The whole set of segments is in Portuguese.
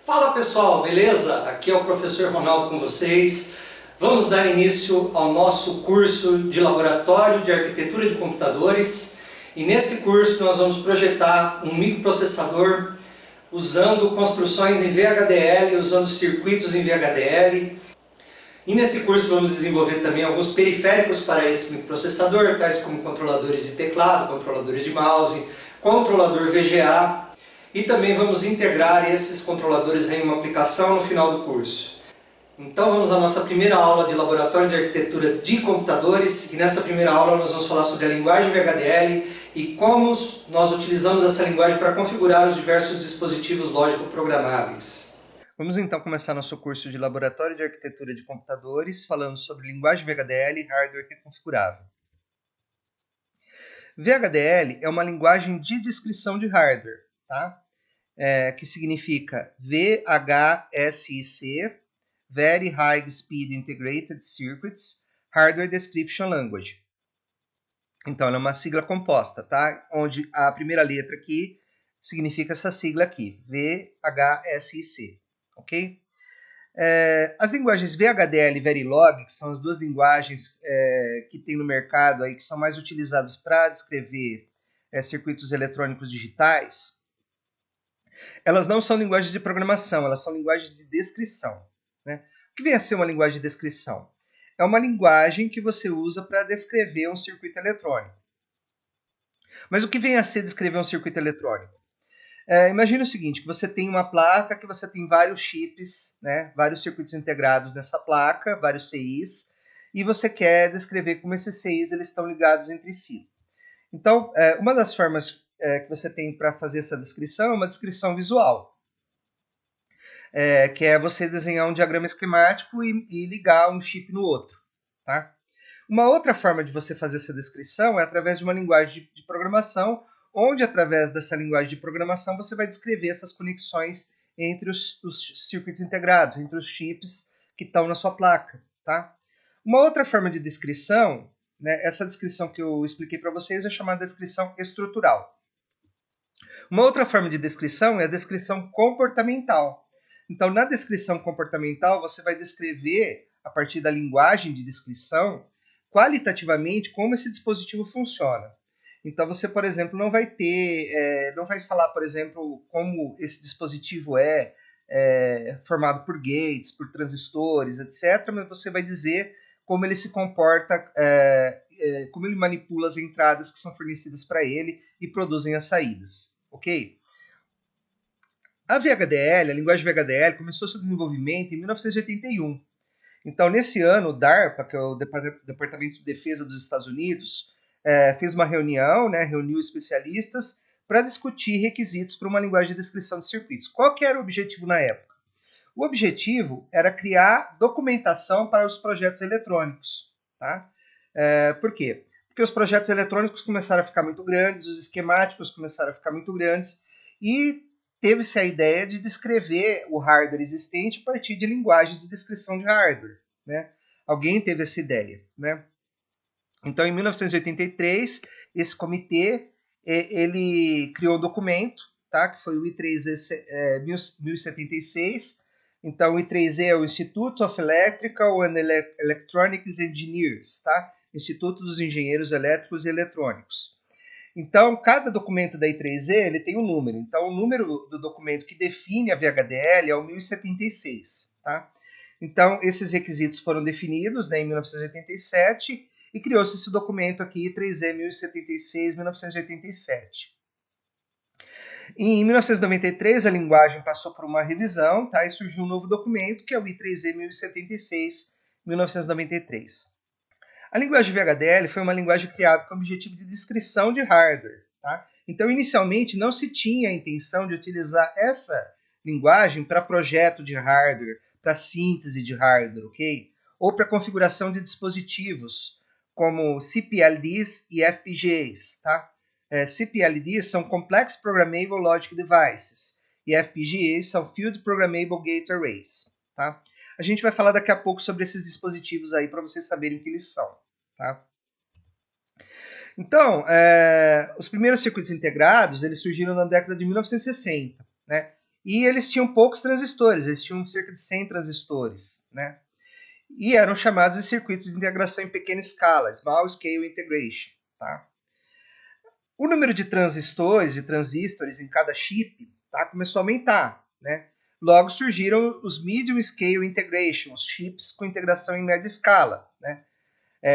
Fala pessoal, beleza? Aqui é o professor Ronaldo com vocês. Vamos dar início ao nosso curso de Laboratório de Arquitetura de Computadores e nesse curso nós vamos projetar um microprocessador usando construções em VHDL, usando circuitos em VHDL. E nesse curso vamos desenvolver também alguns periféricos para esse microprocessador, tais como controladores de teclado, controladores de mouse, controlador VGA. E também vamos integrar esses controladores em uma aplicação no final do curso. Então vamos à nossa primeira aula de Laboratório de Arquitetura de Computadores. E nessa primeira aula nós vamos falar sobre a linguagem VHDL e como nós utilizamos essa linguagem para configurar os diversos dispositivos lógico-programáveis. Vamos então começar nosso curso de Laboratório de Arquitetura de Computadores falando sobre linguagem VHDL e hardware reconfigurável. VHDL é uma linguagem de descrição de hardware, tá? Que significa VHSIC, Very High Speed Integrated Circuits Hardware Description Language. Então, ela é uma sigla composta, tá? Onde a primeira letra aqui significa essa sigla aqui, VHSIC, ok? As linguagens VHDL e Verilog, que são as duas linguagens que tem no mercado aí, que são mais utilizadas para descrever circuitos eletrônicos digitais, elas não são linguagens de programação, elas são linguagens de descrição. Né? O que vem a ser uma linguagem de descrição? É uma linguagem que você usa para descrever um circuito eletrônico. Mas o que vem a ser descrever um circuito eletrônico? Imagine o seguinte, que você tem uma placa, que você tem vários chips, né, vários circuitos integrados nessa placa, vários CIs, e você quer descrever como esses CIs eles estão ligados entre si. Então, uma das formas que você tem para fazer essa descrição é uma descrição visual, que é você desenhar um diagrama esquemático e ligar um chip no outro. Tá? Uma outra forma de você fazer essa descrição é através de uma linguagem de programação, onde através dessa linguagem de programação você vai descrever essas conexões entre os circuitos integrados, entre os chips que estão na sua placa. Tá? Uma outra forma de descrição, né, essa descrição que eu expliquei para vocês é chamada descrição estrutural. Uma outra forma de descrição é a descrição comportamental. Então, na descrição comportamental, você vai descrever, a partir da linguagem de descrição, qualitativamente como esse dispositivo funciona. Então, você, por exemplo, não vai falar, por exemplo, como esse dispositivo é formado por gates, por transistores, etc., mas você vai dizer como ele se comporta, como ele manipula as entradas que são fornecidas para ele e produzem as saídas. Ok? A VHDL, a linguagem VHDL, começou seu desenvolvimento em 1981. Então, nesse ano, o DARPA, que é o Departamento de Defesa dos Estados Unidos, fez uma reunião, né, reuniu especialistas para discutir requisitos para uma linguagem de descrição de circuitos. Qual que era o objetivo na época? O objetivo era criar documentação para os projetos eletrônicos. Tá? Por quê? Porque os projetos eletrônicos começaram a ficar muito grandes, os esquemáticos começaram a ficar muito grandes, e teve-se a ideia de descrever o hardware existente a partir de linguagens de descrição de hardware. Né? Alguém teve essa ideia. Né? Então, em 1983, esse comitê ele criou um documento, tá? Que foi o I3E 1076. Então, o I3E é o Institute of Electrical and Electronics Engineers, tá? Instituto dos Engenheiros Elétricos e Eletrônicos. Então, cada documento da I3E ele tem um número. Então, o número do documento que define a VHDL é o 1076. Tá? Então, esses requisitos foram definidos, né, em 1987 e criou-se esse documento aqui, I3E 1076-1987. Em 1993, a linguagem passou por uma revisão, tá, e surgiu um novo documento, que é o I3E 1076-1993. A linguagem VHDL foi uma linguagem criada com o objetivo de descrição de hardware. Tá? Então, inicialmente, não se tinha a intenção de utilizar essa linguagem para projeto de hardware, para síntese de hardware, ok? Ou para configuração de dispositivos, como CPLDs e FPGAs. Tá? CPLDs são Complex Programmable Logic Devices e FPGAs são Field Programmable Gate Arrays. Tá? A gente vai falar daqui a pouco sobre esses dispositivos aí para vocês saberem o que eles são. Tá? Então, os primeiros circuitos integrados eles surgiram na década de 1960. Né? E eles tinham poucos transistores, eles tinham cerca de 100 transistores, né? E eram chamados de circuitos de integração em pequena escala, Small Scale Integration, tá? O número de transistores e transistores em cada chip, tá, começou a aumentar, né? Logo surgiram os Medium Scale Integration, os chips com integração em média escala, né?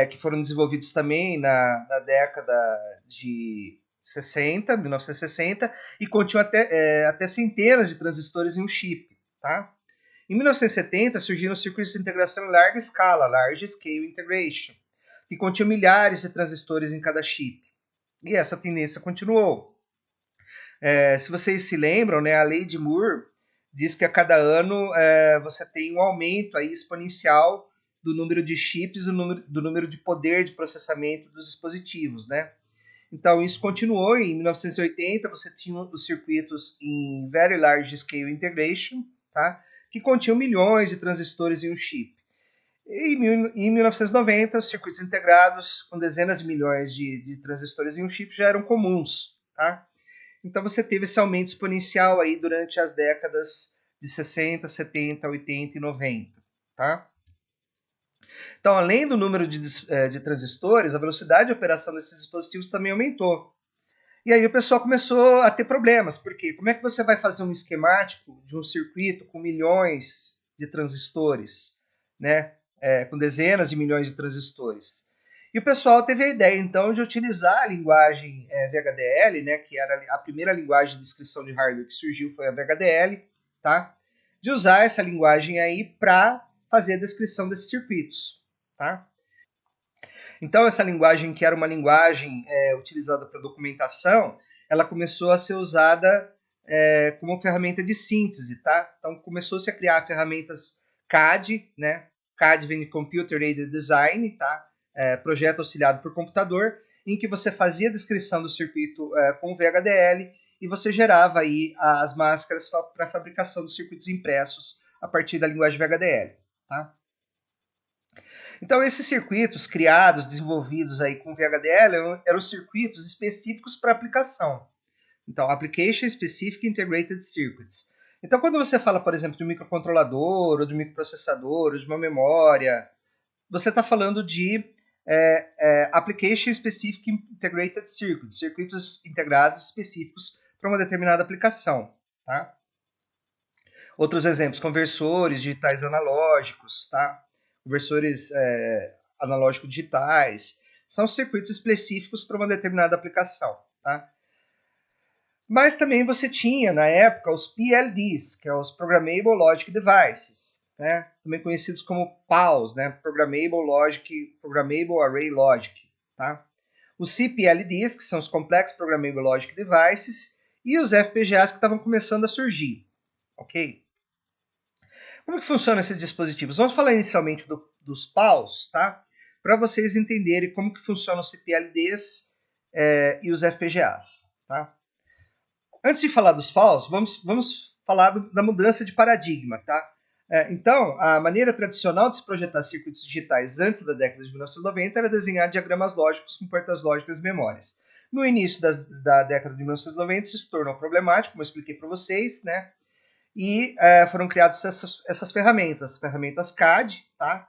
Que foram desenvolvidos também na década de 60, 1960, e continham até centenas de transistores em um chip, tá? Em 1970 surgiram os circuitos de integração em larga escala, Large Scale Integration, que continham milhares de transistores em cada chip. E essa tendência continuou. Se vocês se lembram, né, a lei de Moore diz que a cada ano você tem um aumento aí exponencial do número de chips, do número de poder de processamento dos dispositivos, né? Então isso continuou. Em 1980 você tinha os circuitos em Very Large Scale Integration, tá? Que continham milhões de transistores em um chip. E em 1990 os circuitos integrados com dezenas de milhões de transistores em um chip já eram comuns, tá? Então você teve esse aumento exponencial aí durante as décadas de 60, 70, 80 e 90, tá? Então, além do número de transistores, a velocidade de operação desses dispositivos também aumentou. E aí o pessoal começou a ter problemas, porque como é que você vai fazer um esquemático de um circuito com milhões de transistores, né? Com dezenas de milhões de transistores? E o pessoal teve a ideia, então, de utilizar a linguagem VHDL, né, que era a primeira linguagem de descrição de hardware que surgiu, foi a VHDL, tá? De usar essa linguagem aí para fazer a descrição desses circuitos, tá? Então, essa linguagem, que era uma linguagem utilizada para documentação, ela começou a ser usada como ferramenta de síntese, tá? Então, começou-se a criar ferramentas CAD, né? CAD vem de Computer Aided Design, tá? Projeto auxiliado por computador, em que você fazia a descrição do circuito com VHDL e você gerava aí as máscaras para a fabricação dos circuitos impressos a partir da linguagem VHDL, tá? Então, esses circuitos criados, desenvolvidos aí com VHDL, eram circuitos específicos para aplicação. Então, Application Specific Integrated Circuits. Então, quando você fala, por exemplo, de um microcontrolador, ou de um microprocessador, ou de uma memória, você está falando de Application Specific Integrated Circuits, circuitos integrados específicos para uma determinada aplicação. Tá? Outros exemplos, conversores digitais analógicos, tá? Conversores analógicos digitais, são circuitos específicos para uma determinada aplicação. Tá? Mas também você tinha, na época, os PLDs, que são os Programmable Logic Devices, né? Também conhecidos como PALs, né? Programmable Array Logic. Tá? Os CPLDs, que são os Complex Programmable Logic Devices, e os FPGAs que estavam começando a surgir. Ok? Como que funcionam esses dispositivos? Vamos falar inicialmente dos PALs, tá? Para vocês entenderem como que funcionam os CPLDs e os FPGAs. Tá? Antes de falar dos PALs, vamos falar da mudança de paradigma. Tá? Então, a maneira tradicional de se projetar circuitos digitais antes da década de 1990 era desenhar diagramas lógicos com portas lógicas e memórias. No início da década de 1990, isso se tornou problemático, como eu expliquei para vocês, né? E foram criadas essas ferramentas CAD, tá?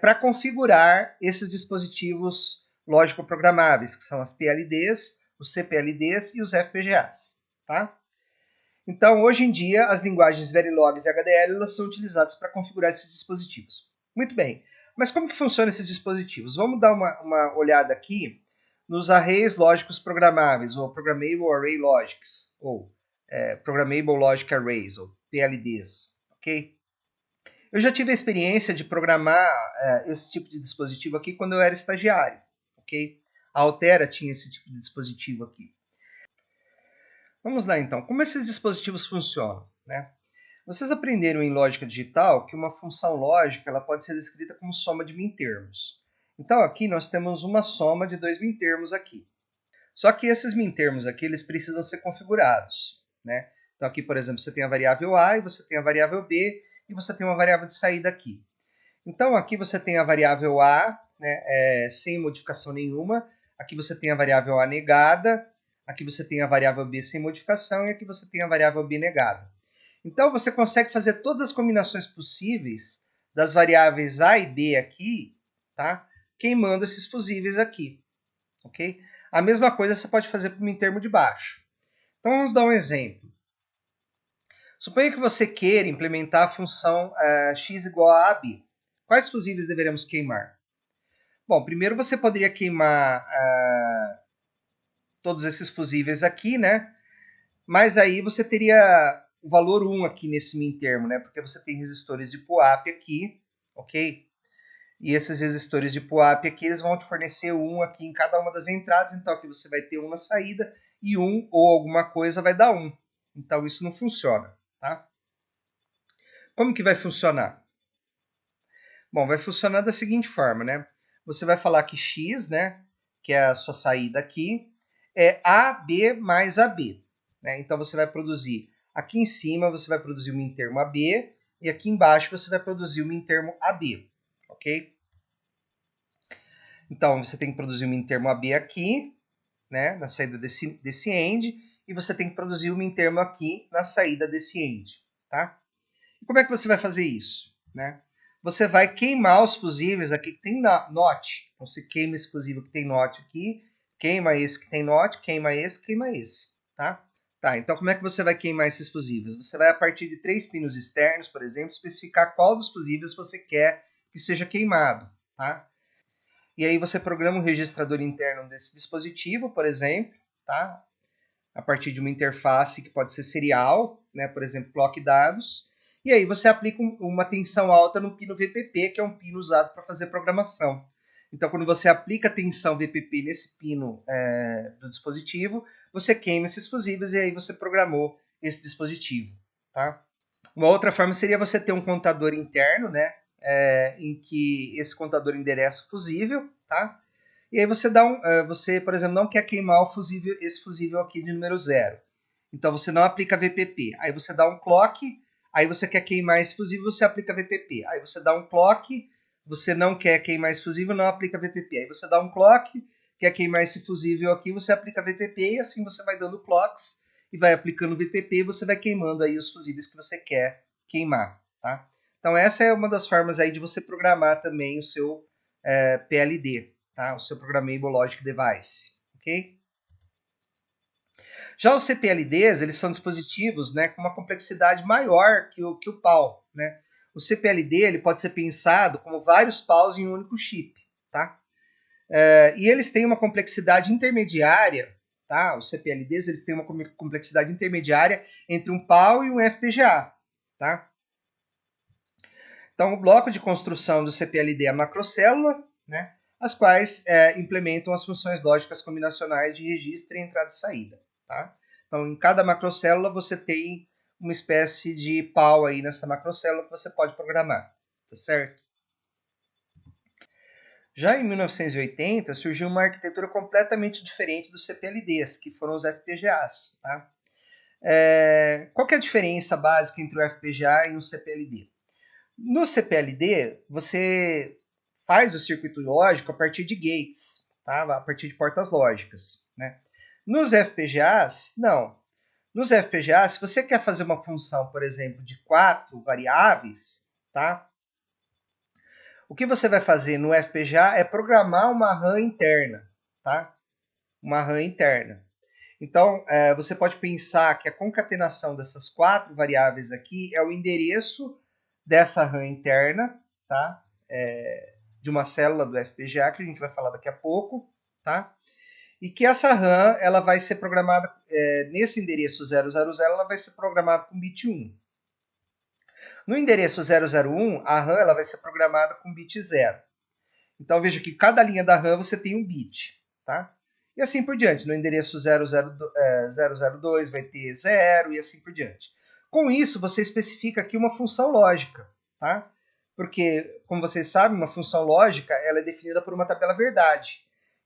Para configurar esses dispositivos lógico-programáveis, que são as PLDs, os CPLDs e os FPGAs. Tá? Então, hoje em dia, as linguagens Verilog e VHDL elas são utilizadas para configurar esses dispositivos. Muito bem, mas como que funcionam esses dispositivos? Vamos dar uma olhada aqui nos arrays lógicos programáveis, ou Programmable Array Logics, ou Programmable Logic Arrays, ou PLDs, ok? Eu já tive a experiência de programar esse tipo de dispositivo aqui quando eu era estagiário, ok? A Altera tinha esse tipo de dispositivo aqui. Vamos lá então, como esses dispositivos funcionam, né? Vocês aprenderam em lógica digital que uma função lógica ela pode ser descrita como soma de mintermos. Então aqui nós temos uma soma de dois mintermos aqui. Só que esses mintermos aqui eles precisam ser configurados, né? Então aqui, por exemplo, você tem a variável A e você tem a variável B e você tem uma variável de saída aqui. Então aqui você tem a variável A, né, sem modificação nenhuma. Aqui você tem a variável A negada. Aqui você tem a variável B sem modificação e aqui você tem a variável B negada. Então, você consegue fazer todas as combinações possíveis das variáveis A e B aqui, tá? Queimando esses fusíveis aqui, ok? A mesma coisa você pode fazer para o mintermo de baixo. Então, vamos dar um exemplo. Suponha que você queira implementar a função x igual a AB. Quais fusíveis deveremos queimar? Bom, primeiro você poderia queimar todos esses fusíveis aqui, né? Mas aí você teria o valor 1 aqui nesse mintermo, né? Porque você tem resistores de PUAP aqui, ok? E esses resistores de PUAP aqui, eles vão te fornecer 1 aqui em cada uma das entradas. Então aqui você vai ter 1 na saída e 1 ou alguma coisa vai dar 1. Então isso não funciona, tá? Como que vai funcionar? Bom, vai funcionar da seguinte forma, né? Você vai falar que x, né, que é a sua saída aqui, é AB mais AB. Né? Então você vai produzir, aqui em cima você vai produzir o mintermo AB, e aqui embaixo você vai produzir o mintermo AB, ok? Então você tem que produzir o mintermo AB aqui, né, na saída desse end, e você tem que produzir o mintermo aqui na saída desse end, tá? E como é que você vai fazer isso, né? Você vai queimar os fusíveis aqui que tem NOT. Então você queima esse fusível que tem NOT aqui, queima esse que tem NOT, queima esse, tá? Tá, então como é que você vai queimar esses fusíveis? Você vai, a partir de 3 pinos externos, por exemplo, especificar qual dos fusíveis você quer que seja queimado, tá? E aí você programa um registrador interno desse dispositivo, por exemplo, tá? A partir de uma interface que pode ser serial, né? Por exemplo, clock dados. E aí você aplica uma tensão alta no pino VPP, que é um pino usado para fazer programação. Então, quando você aplica a tensão VPP nesse pino do dispositivo, você queima esses fusíveis e aí você programou esse dispositivo, tá? Uma outra forma seria você ter um contador interno, né? Em que esse contador endereça o fusível, tá? E aí você você, por exemplo, não quer queimar esse fusível aqui de número 0. Então você não aplica VPP. Aí você dá um clock, aí você quer queimar esse fusível, você aplica VPP. Aí você dá um clock, você não quer queimar esse fusível, não aplica VPP. Aí você dá um clock, quer queimar esse fusível aqui, você aplica VPP, e assim você vai dando clocks e vai aplicando VPP e você vai queimando aí os fusíveis que você quer queimar, tá? Então essa é uma das formas aí de você programar também o seu PLD, tá? O seu Programmable Logic Device, ok? Já os CPLDs, eles são dispositivos, né, com uma complexidade maior que o PAL, né? O CPLD ele pode ser pensado como vários PALs em um único chip, tá? E eles têm uma complexidade intermediária, tá? Os CPLDs eles têm uma complexidade intermediária entre um PAL e um FPGA, tá? Então, o bloco de construção do CPLD é a macrocélula, né? As quais implementam as funções lógicas combinacionais de registro, entrada e saída, tá? Então, em cada macrocélula você tem uma espécie de PAL aí nessa macrocélula que você pode programar, tá certo? Já em 1980 surgiu uma arquitetura completamente diferente dos CPLDs, que foram os FPGAs, tá? Qual que é a diferença básica entre o FPGA e o CPLD? No CPLD, você faz o circuito lógico a partir de gates, tá? A partir de portas lógicas, né? Nos FPGAs, não. Nos FPGAs, se você quer fazer uma função, por exemplo, de 4 variáveis, tá? O que você vai fazer no FPGA é programar uma RAM interna, tá? Uma RAM interna. Então, você pode pensar que a concatenação dessas 4 variáveis aqui é o endereço dessa RAM interna, tá? De uma célula do FPGA, que a gente vai falar daqui a pouco, tá? E que essa RAM, ela vai ser programada, nesse endereço 000, ela vai ser programada com bit 1. No endereço 001, a RAM ela vai ser programada com bit 0. Então, veja que cada linha da RAM você tem um bit, tá? E assim por diante. No endereço 002 vai ter 0 e assim por diante. Com isso, você especifica aqui uma função lógica, tá? Porque, como vocês sabem, uma função lógica ela é definida por uma tabela verdade.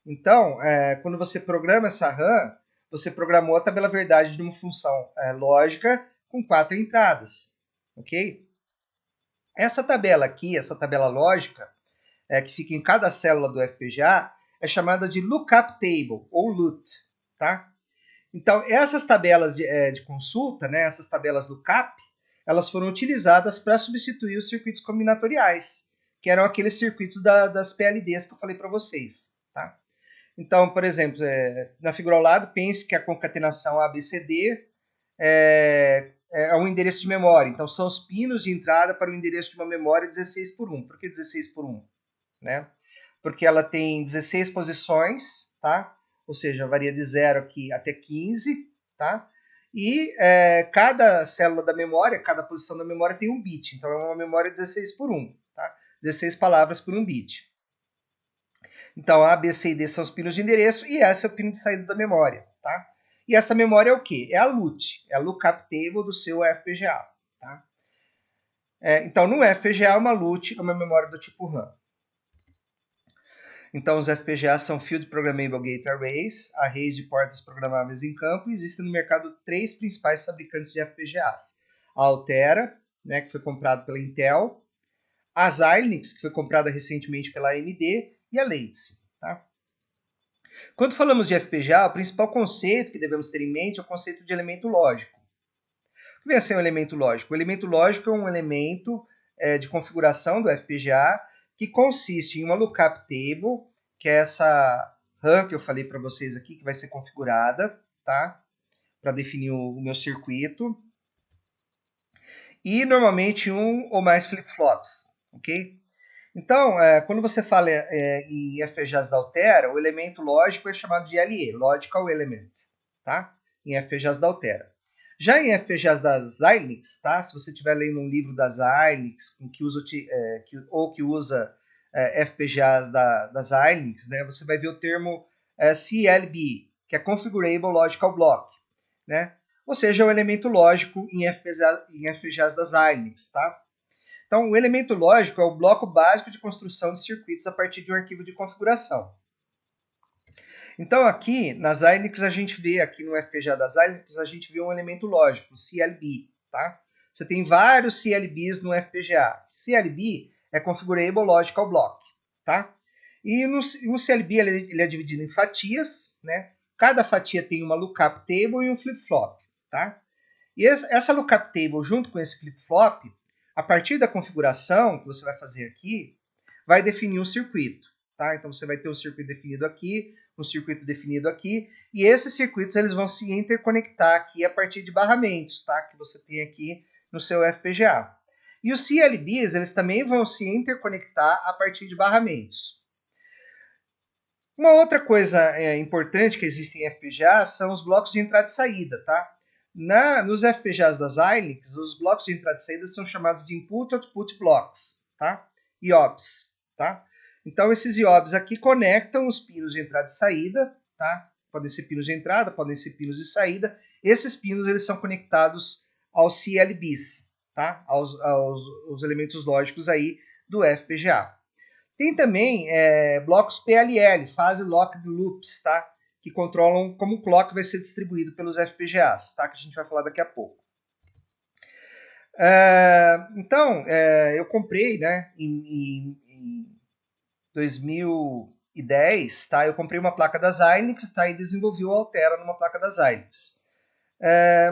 Então, quando você programa essa RAM, você programou a tabela verdade de uma função lógica com 4 entradas, ok? Essa tabela aqui, essa tabela lógica, que fica em cada célula do FPGA, é chamada de lookup table, ou LUT, tá? Então, essas tabelas de consulta, né, essas tabelas lookup, elas foram utilizadas para substituir os circuitos combinatoriais, que eram aqueles circuitos das PLDs que eu falei para vocês. Tá? Então, por exemplo, na figura ao lado, pense que a concatenação ABCD é um endereço de memória. Então, são os pinos de entrada para o endereço de uma memória 16 por 1. Por que 16 por 1? Né? Porque ela tem 16 posições, tá? Ou seja, varia de 0 aqui até 15, tá? E cada célula da memória, cada posição da memória tem um bit. Então, é uma memória 16 por 1, tá? 16 palavras por um bit. Então, A, B, C e D são os pinos de endereço e esse é o pino de saída da memória, tá? E essa memória é o quê? É a LUT, é a Lookup Table do seu FPGA, tá? Então, no FPGA, uma LUT é uma memória do tipo RAM. Então, os FPGAs são Field Programmable Gate Arrays, arrays de portas programáveis em campo, e existem no mercado 3 principais fabricantes de FPGAs. A Altera, né, que foi comprada pela Intel, a Xilinx, que foi comprada recentemente pela AMD, e a Lattice. Tá? Quando falamos de FPGA, o principal conceito que devemos ter em mente é o conceito de elemento lógico. O que vem a ser um elemento lógico? O elemento lógico é um elemento de configuração do FPGA que consiste em uma lookup table, que é essa RAM que eu falei para vocês aqui, que vai ser configurada, tá? Para definir o meu circuito. E normalmente um ou mais flip-flops, ok? Então, quando você fala em FPGAs da Altera, o elemento lógico é chamado de LE, Logical Element, tá? Em FPGAs da Altera. Já em FPGAs da Xilinx, tá? Se você estiver lendo um livro da Xilinx que usa FPGAs da Xilinx, né, você vai ver o termo CLB, que é Configurable Logical Block, né? Ou seja, é o elemento lógico em FPGAs da Xilinx, tá? Então, o elemento lógico é o bloco básico de construção de circuitos a partir de um arquivo de configuração. Então, aqui, na Xilinx, a gente vê, aqui no FPGA da Xilinx, a gente vê um elemento lógico, CLB, tá? Você tem vários CLBs no FPGA. CLB é Configurable Logical Block, tá? E no CLB ele é dividido em fatias, né? Cada fatia tem uma lookup table e um flip-flop, tá? E essa lookup table, junto com esse flip-flop, a partir da configuração que você vai fazer aqui, vai definir um circuito. Tá? Então, você vai ter um circuito definido aqui, um circuito definido aqui, e esses circuitos eles vão se interconectar aqui a partir de barramentos, tá? Que você tem aqui no seu FPGA. E os CLBs eles também vão se interconectar a partir de barramentos. Uma outra coisa importante que existe em FPGA são os blocos de entrada e saída, tá? Nos FPGAs das Xilinx, os blocos de entrada e saída são chamados de Input Output Blocks, tá? IOPs, tá? Então, esses IOPs aqui conectam os pinos de entrada e saída, tá? Podem ser pinos de entrada, podem ser pinos de saída. Esses pinos eles são conectados aos CLBs, tá? Aos elementos lógicos aí do FPGA. Tem também blocos PLL, Phase Locked Loops, tá? Que controlam como o clock vai ser distribuído pelos FPGAs, tá? Que a gente vai falar daqui a pouco. Então, eu comprei, né, em 2010, tá? Eu comprei uma placa da Xilinx, tá? E desenvolvi o Altera numa placa da Xilinx.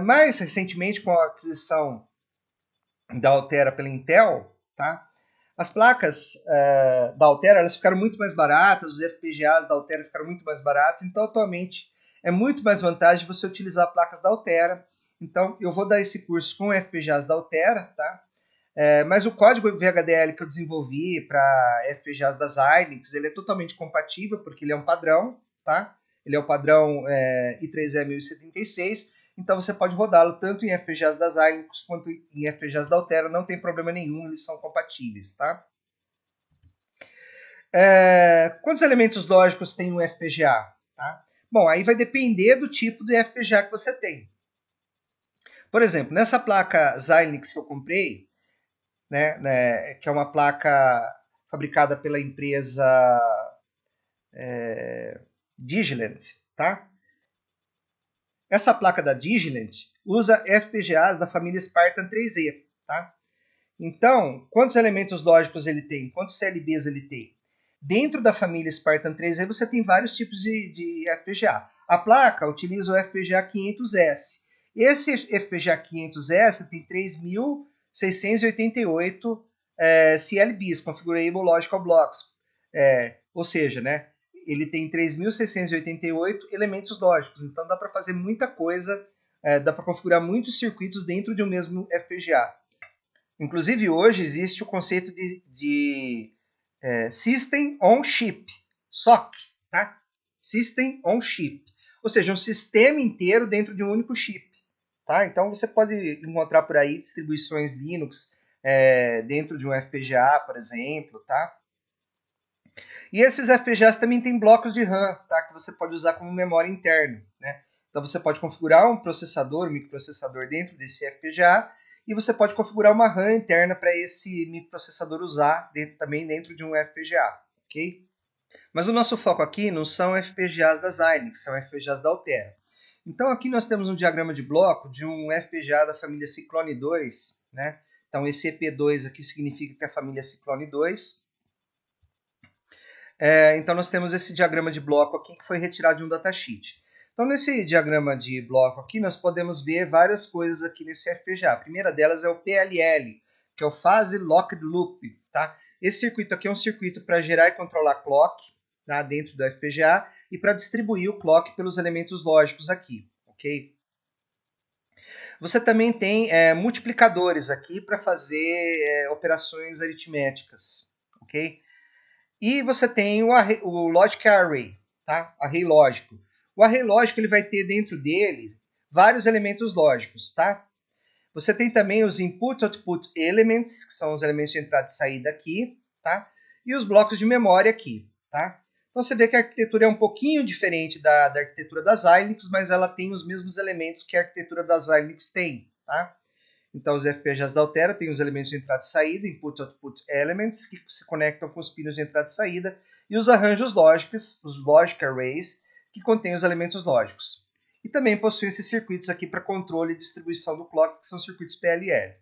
Mais recentemente, com a aquisição da Altera pela Intel, tá? As placas da Altera elas ficaram muito mais baratas, os FPGAs da Altera ficaram muito mais baratos, então atualmente é muito mais vantagem você utilizar placas da Altera. Então eu vou dar esse curso com FPGAs da Altera, tá? Mas o código VHDL que eu desenvolvi para FPGAs das Xilinx, ele é totalmente compatível, porque ele é um padrão, tá? Ele é o padrão I3E1076, então você pode rodá-lo tanto em FPGAs das Xilinx quanto em FPGAs da Altera, não tem problema nenhum, eles são compatíveis, tá? Quantos elementos lógicos tem um FPGA? Tá? Bom, aí vai depender do tipo de FPGA que você tem. Por exemplo, nessa placa Xilinx que eu comprei, né, que é uma placa fabricada pela empresa Digiland, tá? Essa placa da Digiland usa FPGAs da família Spartan 3E, tá? Então, quantos elementos lógicos ele tem? Quantos CLBs ele tem? Dentro da família Spartan 3E você tem vários tipos de FPGA. A placa utiliza o FPGA 500S Esse FPGA 500S tem 3.688 CLBs, Configurable Logical Blocks, ou seja, né, ele tem 3.688 elementos lógicos, então dá para fazer muita coisa, dá para configurar muitos circuitos dentro de um mesmo FPGA. Inclusive hoje existe o conceito de System on Chip, SoC, tá? System on Chip, ou seja, um sistema inteiro dentro de um único chip. Tá? Então você pode encontrar por aí distribuições Linux dentro de um FPGA, por exemplo. Tá? E esses FPGAs também têm blocos de RAM, tá? Que você pode usar como memória interna. Né? Então você pode configurar um processador, um microprocessador dentro desse FPGA e você pode configurar uma RAM interna para esse microprocessador usar também dentro de um FPGA. Okay? Mas o nosso foco aqui não são FPGAs da Xilinx, são FPGAs da Altera. Então aqui nós temos um diagrama de bloco de um FPGA da família Cyclone 2. Né? Então esse EP2 aqui significa que é a família Cyclone 2. Então nós temos esse diagrama de bloco aqui que foi retirado de um datasheet. Então nesse diagrama de bloco aqui nós podemos ver várias coisas aqui nesse FPGA. A primeira delas é o PLL, que é o Phase Locked Loop. Tá? Esse circuito aqui é um circuito para gerar e controlar clock, tá, dentro do FPGA e para distribuir o clock pelos elementos lógicos aqui, ok? Você também tem multiplicadores aqui para fazer operações aritméticas, ok? E você tem o Logic Array, tá? Array lógico. O array lógico ele vai ter dentro dele vários elementos lógicos, tá? Você tem também os Input-Output Elements, que são os elementos de entrada e saída aqui, tá? E os blocos de memória aqui, tá? Então você vê que a arquitetura é um pouquinho diferente da arquitetura das Xilinx, mas ela tem os mesmos elementos que a arquitetura das Xilinx tem, tá? Então os FPGAs da Altera têm os elementos de entrada e saída, Input-Output Elements, que se conectam com os pinos de entrada e saída, e os arranjos lógicos, os Logic Arrays, que contêm os elementos lógicos. E também possui esses circuitos aqui para controle e distribuição do clock, que são circuitos PLL.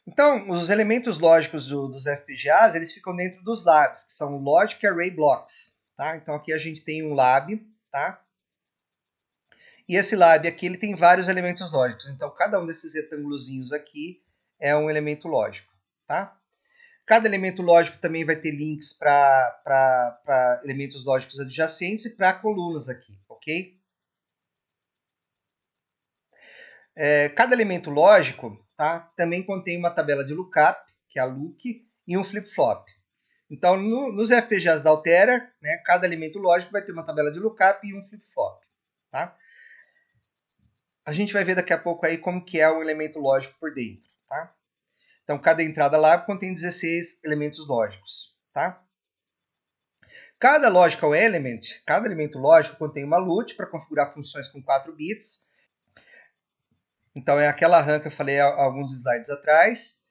Então, os elementos lógicos dos FPGAs, eles ficam dentro dos labs, que são Logic Array Blocks. Tá? Então aqui a gente tem um lab, tá? E esse lab aqui ele tem vários elementos lógicos. Então cada um desses retângulozinhos aqui é um elemento lógico. Tá? Cada elemento lógico também vai ter links para elementos lógicos adjacentes e para colunas aqui, ok? Cada elemento lógico, tá, também contém uma tabela de lookup, que é a look, e um flip-flop. Então, nos FPGAs da Altera, né, cada elemento lógico vai ter uma tabela de lookup e um flip-flop. Tá? A gente vai ver daqui a pouco aí como que é o elemento lógico por dentro. Tá? Então, cada entrada lá contém 16 elementos lógicos. Tá? Cada logical element, cada elemento lógico contém uma LUT para configurar funções com 4 bits. Então, é aquela RAM que eu falei alguns slides atrás.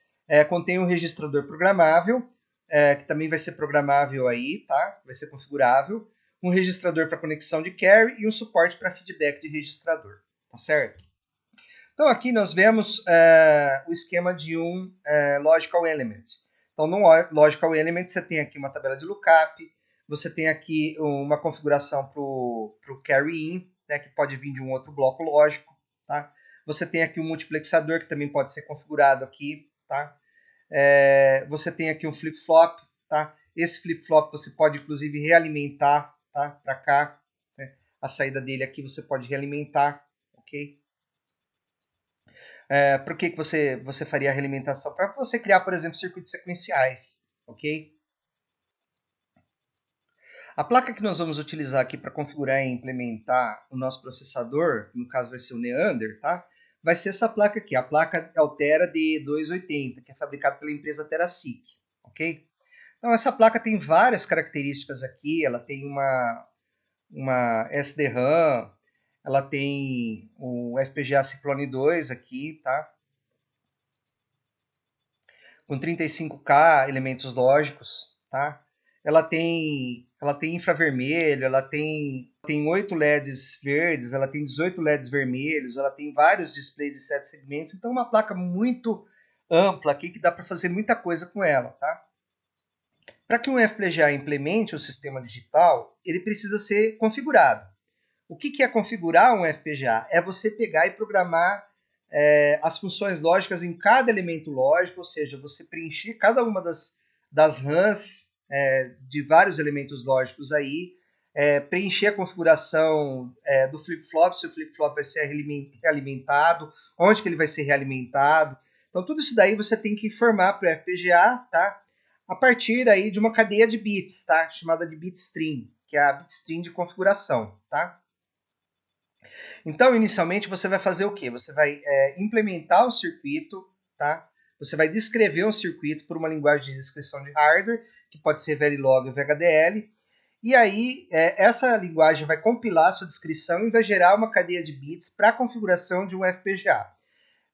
Contém um registrador programável, que também vai ser programável aí, tá? Vai ser configurável. Um registrador para conexão de carry e um suporte para feedback de registrador. Tá certo? Então, aqui nós vemos o esquema de um Logical Element. Então, no Logical Element, você tem aqui uma tabela de lookup, você tem aqui uma configuração para o carry in, né, que pode vir de um outro bloco lógico. Tá? Você tem aqui um multiplexador, que também pode ser configurado aqui. Tá? Você tem aqui um flip-flop. Tá? Esse flip-flop você pode, inclusive, realimentar, tá? Para cá. Né? A saída dele aqui você pode realimentar. Ok? Por que você faria a realimentação? Para você criar, por exemplo, circuitos sequenciais. Ok? A placa que nós vamos utilizar aqui para configurar e implementar o nosso processador, no caso vai ser o Neander, tá? Vai ser essa placa aqui, a placa Altera D280, que é fabricada pela empresa TeraSiC, ok? Então essa placa tem várias características aqui, ela tem uma SDRAM, ela tem o FPGA Cyclone 2 aqui, tá? Com 35K elementos lógicos, tá? Ela tem infravermelho, ela tem 8 LEDs verdes, ela tem 18 LEDs vermelhos, ela tem vários displays de 7 segmentos, então é uma placa muito ampla aqui que dá para fazer muita coisa com ela, tá? Para que um FPGA implemente o sistema digital, ele precisa ser configurado. O que é configurar um FPGA? É você pegar e programar as funções lógicas em cada elemento lógico, ou seja, você preencher cada uma das RAMs de vários elementos lógicos aí, preencher a configuração do flip-flop, se o flip-flop vai ser realimentado, onde que ele vai ser realimentado. Então, tudo isso daí você tem que informar para o FPGA, tá? A partir aí de uma cadeia de bits, tá? Chamada de bitstream, que é a bitstream de configuração, tá? Então, inicialmente, você vai fazer o quê? Você vai implementar um circuito, tá? Você vai descrever um circuito por uma linguagem de descrição de hardware, que pode ser Verilog ou VHDL, e aí essa linguagem vai compilar a sua descrição e vai gerar uma cadeia de bits para a configuração de um FPGA.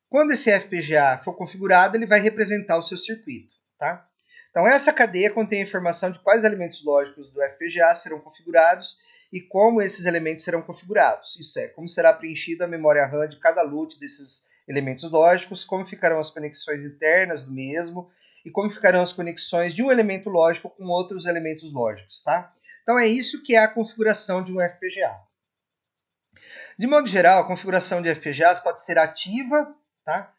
Quando esse FPGA for configurado, ele vai representar o seu circuito, tá? Então, essa cadeia contém a informação de quais elementos lógicos do FPGA serão configurados e como esses elementos serão configurados. Isto é, como será preenchida a memória RAM de cada LUT desses elementos lógicos, como ficarão as conexões internas do mesmo e como ficarão as conexões de um elemento lógico com outros elementos lógicos, tá? Então, é isso que é a configuração de um FPGA. De modo geral, a configuração de FPGAs pode ser ativa, tá?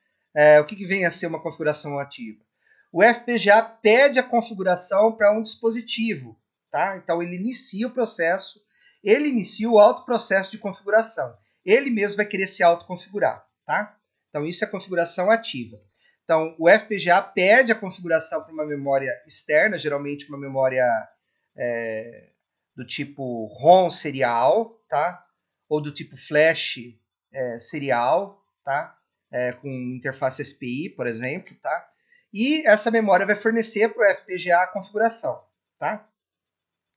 O que vem a ser uma configuração ativa? O FPGA pede a configuração para um dispositivo, tá? Então ele inicia o processo, ele inicia o autoprocesso de configuração. Ele mesmo vai querer se autoconfigurar, tá? Então isso é configuração ativa. Então o FPGA pede a configuração para uma memória externa, geralmente uma memória do tipo ROM serial, tá? Ou do tipo flash serial, tá? Com interface SPI, por exemplo, tá? E essa memória vai fornecer para o FPGA a configuração, tá?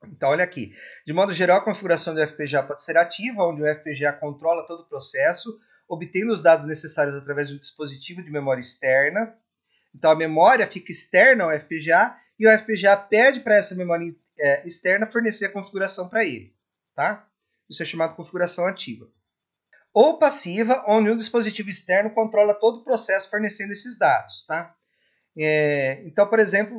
Então, olha aqui. De modo geral, a configuração do FPGA pode ser ativa, onde o FPGA controla todo o processo, obtendo os dados necessários através de um dispositivo de memória externa. Então, a memória fica externa ao FPGA e o FPGA pede para essa memória externa fornecer a configuração para ele, tá? Isso é chamado de configuração ativa. Ou passiva, onde um dispositivo externo controla todo o processo fornecendo esses dados, tá? Então, por exemplo,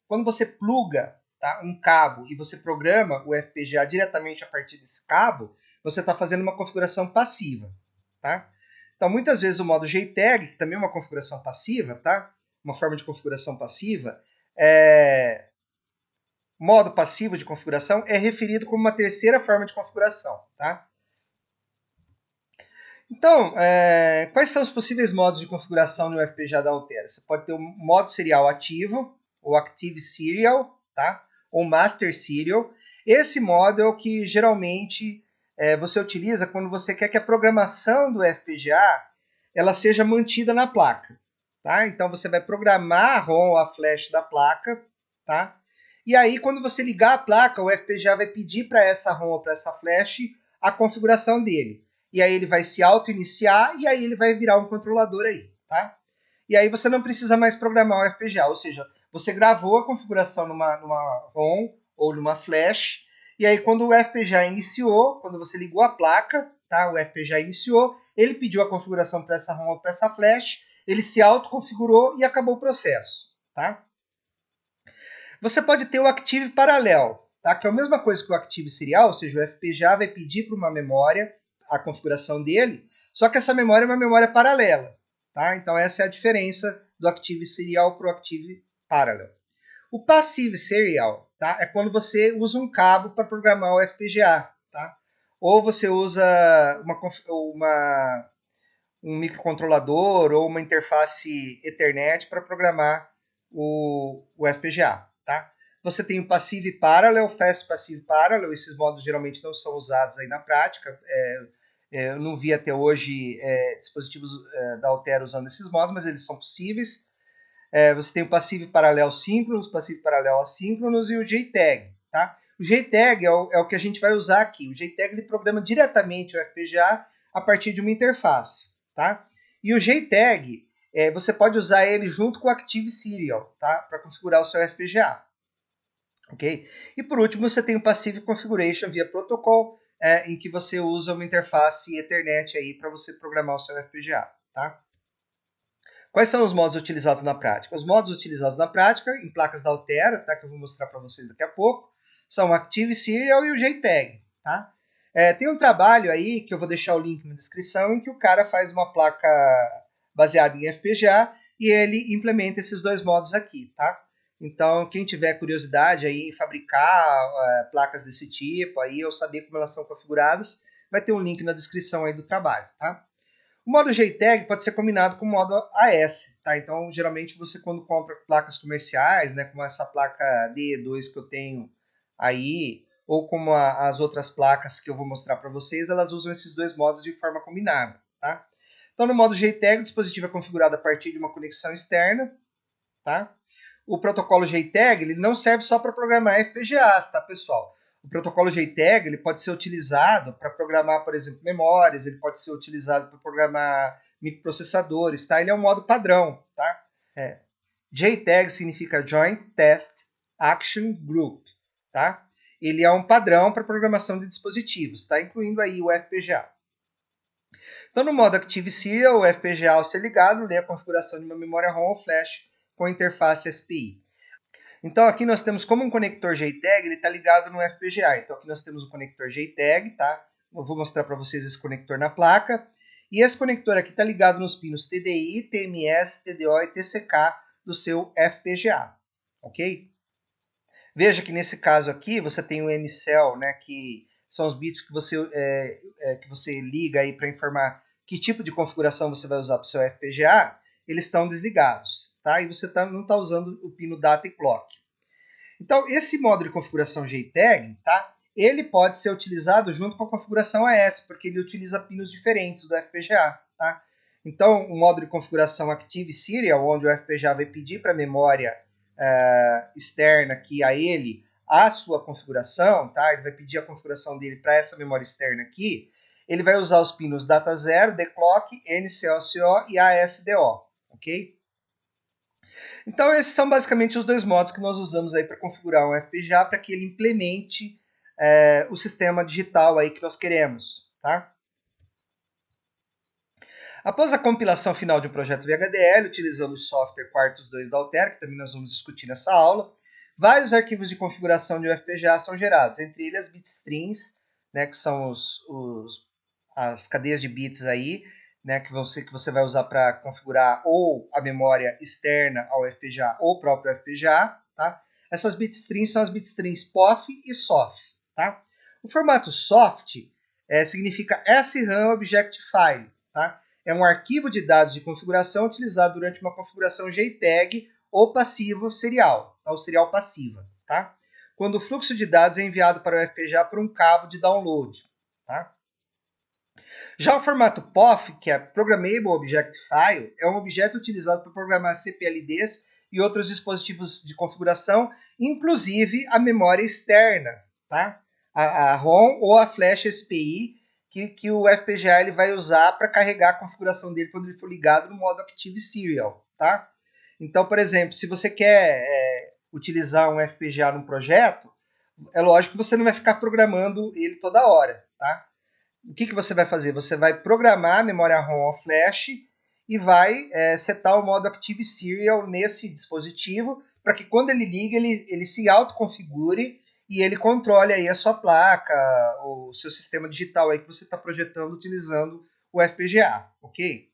quando você pluga, tá, um cabo e você programa o FPGA diretamente a partir desse cabo, você está fazendo uma configuração passiva, tá? Então, muitas vezes o modo JTAG, que também é uma configuração passiva, tá? Uma forma de configuração passiva, modo passivo de configuração é referido como uma terceira forma de configuração, tá? Então, quais são os possíveis modos de configuração no FPGA da Altera? Você pode ter o modo serial ativo, ou Active Serial, tá? Ou Master Serial. Esse modo é o que geralmente você utiliza quando você quer que a programação do FPGA ela seja mantida na placa, tá? Então você vai programar a ROM ou a flash da placa, tá? E aí quando você ligar a placa, o FPGA vai pedir para essa ROM ou para essa flash a configuração dele. E aí ele vai se auto-iniciar e aí ele vai virar um controlador aí, tá? E aí você não precisa mais programar o FPGA, ou seja, você gravou a configuração numa ROM ou numa flash, e aí quando o FPGA iniciou, quando você ligou a placa, tá? O FPGA iniciou, ele pediu a configuração para essa ROM ou para essa flash, ele se auto-configurou e acabou o processo, tá? Você pode ter o Active Parallel, tá? Que é a mesma coisa que o Active Serial, ou seja, o FPGA vai pedir para uma memória a configuração dele, só que essa memória é uma memória paralela, tá? Então essa é a diferença do Active Serial para o Active Parallel. O Passive Serial, tá? É quando você usa um cabo para programar o FPGA, tá? Ou você usa um microcontrolador ou uma interface Ethernet para programar o FPGA, tá? Você tem o Passive Parallel, Fast Passive Parallel, esses modos geralmente não são usados aí na prática, eu não vi até hoje dispositivos da Altera usando esses modos, mas eles são possíveis. Você tem o Passive Parallel Síncronos, Passive Parallel Assíncronos e o JTAG, tá? O JTAG é o que a gente vai usar aqui. O JTAG ele programa diretamente o FPGA a partir de uma interface, tá? E o JTAG, você pode usar ele junto com o Active Serial, tá? Para configurar o seu FPGA. Ok? E por último, você tem o Passive Configuration via Protocol, em que você usa uma interface Ethernet aí para você programar o seu FPGA, tá? Quais são os modos utilizados na prática? Os modos utilizados na prática, em placas da Altera, tá? Que eu vou mostrar para vocês daqui a pouco, são o Active Serial e o JTAG, tá? Tem um trabalho aí, que eu vou deixar o link na descrição, em que o cara faz uma placa baseada em FPGA e ele implementa esses dois modos aqui, tá? Então, quem tiver curiosidade aí em fabricar placas desse tipo, aí, ou saber como elas são configuradas, vai ter um link na descrição aí do trabalho, tá? O modo JTAG pode ser combinado com o modo AS, tá? Então, geralmente, você quando compra placas comerciais, né, como essa placa DE2 que eu tenho aí, ou como as outras placas que eu vou mostrar para vocês, elas usam esses dois modos de forma combinada, tá? Então, no modo JTAG, o dispositivo é configurado a partir de uma conexão externa, tá? O protocolo JTAG ele não serve só para programar FPGAs, tá, pessoal? O protocolo JTAG ele pode ser utilizado para programar, por exemplo, memórias, ele pode ser utilizado para programar microprocessadores, tá? Ele é um modo padrão, tá? JTAG significa Joint Test Action Group, tá? Ele é um padrão para programação de dispositivos, tá? Incluindo aí o FPGA. Então, no modo Active Serial, o FPGA ao ser ligado lê a configuração de uma memória ROM ou flash com interface SPI. Então, aqui nós temos como um conector JTAG, ele está ligado no FPGA. Então, aqui nós temos o conector JTAG, tá? Eu vou mostrar para vocês esse conector na placa. E esse conector aqui está ligado nos pinos TDI, TMS, TDO e TCK do seu FPGA, ok? Veja que nesse caso aqui você tem o MCell, né, que são os bits que você liga aí para informar que tipo de configuração você vai usar para o seu FPGA, eles estão desligados, tá? E você não está usando o pino data e clock. Então, esse modo de configuração JTAG, tá? Ele pode ser utilizado junto com a configuração AS, porque ele utiliza pinos diferentes do FPGA, tá? Então, o modo de configuração Active Serial, onde o FPGA vai pedir para a memória externa aqui a ele a sua configuração, tá? Ele vai pedir a configuração dele para essa memória externa aqui. Ele vai usar os pinos data 0, declock, NCOCO e ASDO, ok? Então, esses são basicamente os dois modos que nós usamos aí para configurar um FPGA para que ele implemente o sistema digital aí que nós queremos, tá? Após a compilação final de um projeto VHDL, utilizando o software Quartus 2 da Altera, que também nós vamos discutir nessa aula, vários arquivos de configuração de um FPGA são gerados, entre eles as bitstrings, né, que são as cadeias de bits aí, né, que você vai usar para configurar ou a memória externa ao FPGA ou o próprio FPGA, tá? Essas bitstrings são as bitstrings POF e SOF, tá? O formato SOFT significa SRAM Object File, tá? É um arquivo de dados de configuração utilizado durante uma configuração JTAG ou passivo serial, ou serial passiva, tá? Quando o fluxo de dados é enviado para o FPGA por um cabo de download, tá? Já o formato POF, que é Programmable Object File, é um objeto utilizado para programar CPLDs e outros dispositivos de configuração, inclusive a memória externa, tá? A ROM ou a flash SPI, que o FPGA ele vai usar para carregar a configuração dele quando ele for ligado no modo Active Serial, tá? Então, por exemplo, se você quer utilizar um FPGA num projeto, é lógico que você não vai ficar programando ele toda hora, tá? O que você vai fazer? Você vai programar a memória ROM ou flash e vai setar o modo Active Serial nesse dispositivo para que quando ele liga, ele se autoconfigure e ele controle aí a sua placa, o seu sistema digital aí que você está projetando utilizando o FPGA, ok?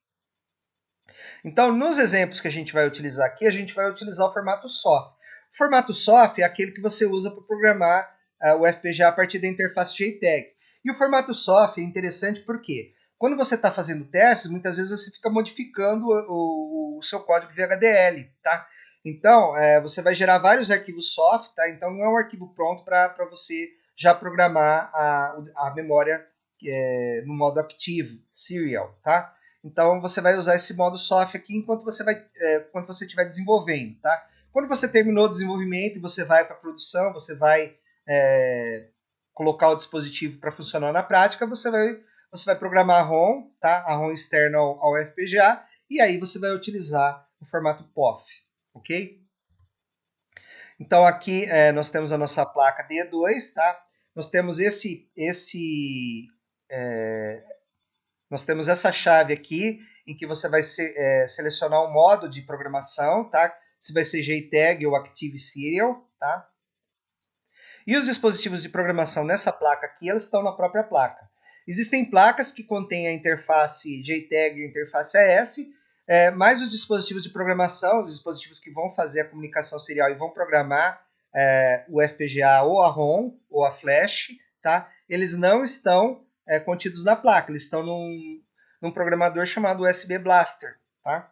Então, nos exemplos que a gente vai utilizar aqui, a gente vai utilizar o formato SOF. O formato SOF é aquele que você usa para programar o FPGA a partir da interface JTAG. E o formato SOF é interessante porque quando você está fazendo testes, muitas vezes você fica modificando o seu código VHDL, tá? Então, você vai gerar vários arquivos SOF, tá? Então, não é um arquivo pronto para você já programar a memória no modo ativo, serial, tá? Então, você vai usar esse modo SOF aqui enquanto você estiver desenvolvendo, tá? Quando você terminou o desenvolvimento e você vai para a produção, você vai colocar o dispositivo para funcionar na prática, você vai programar a ROM, tá? A ROM externa ao FPGA, e aí você vai utilizar o formato POF, ok? Então aqui nós temos a nossa placa D2, tá? Nós temos nós temos essa chave aqui em que você vai selecionar um modo de programação, tá? Se vai ser JTAG ou Active Serial, tá? E os dispositivos de programação nessa placa aqui, elas estão na própria placa. Existem placas que contêm a interface JTAG e a interface AES, mas os dispositivos de programação, os dispositivos que vão fazer a comunicação serial e vão programar o FPGA ou a ROM ou a flash, tá? Eles não estão contidos na placa, eles estão num programador chamado USB Blaster. Tá?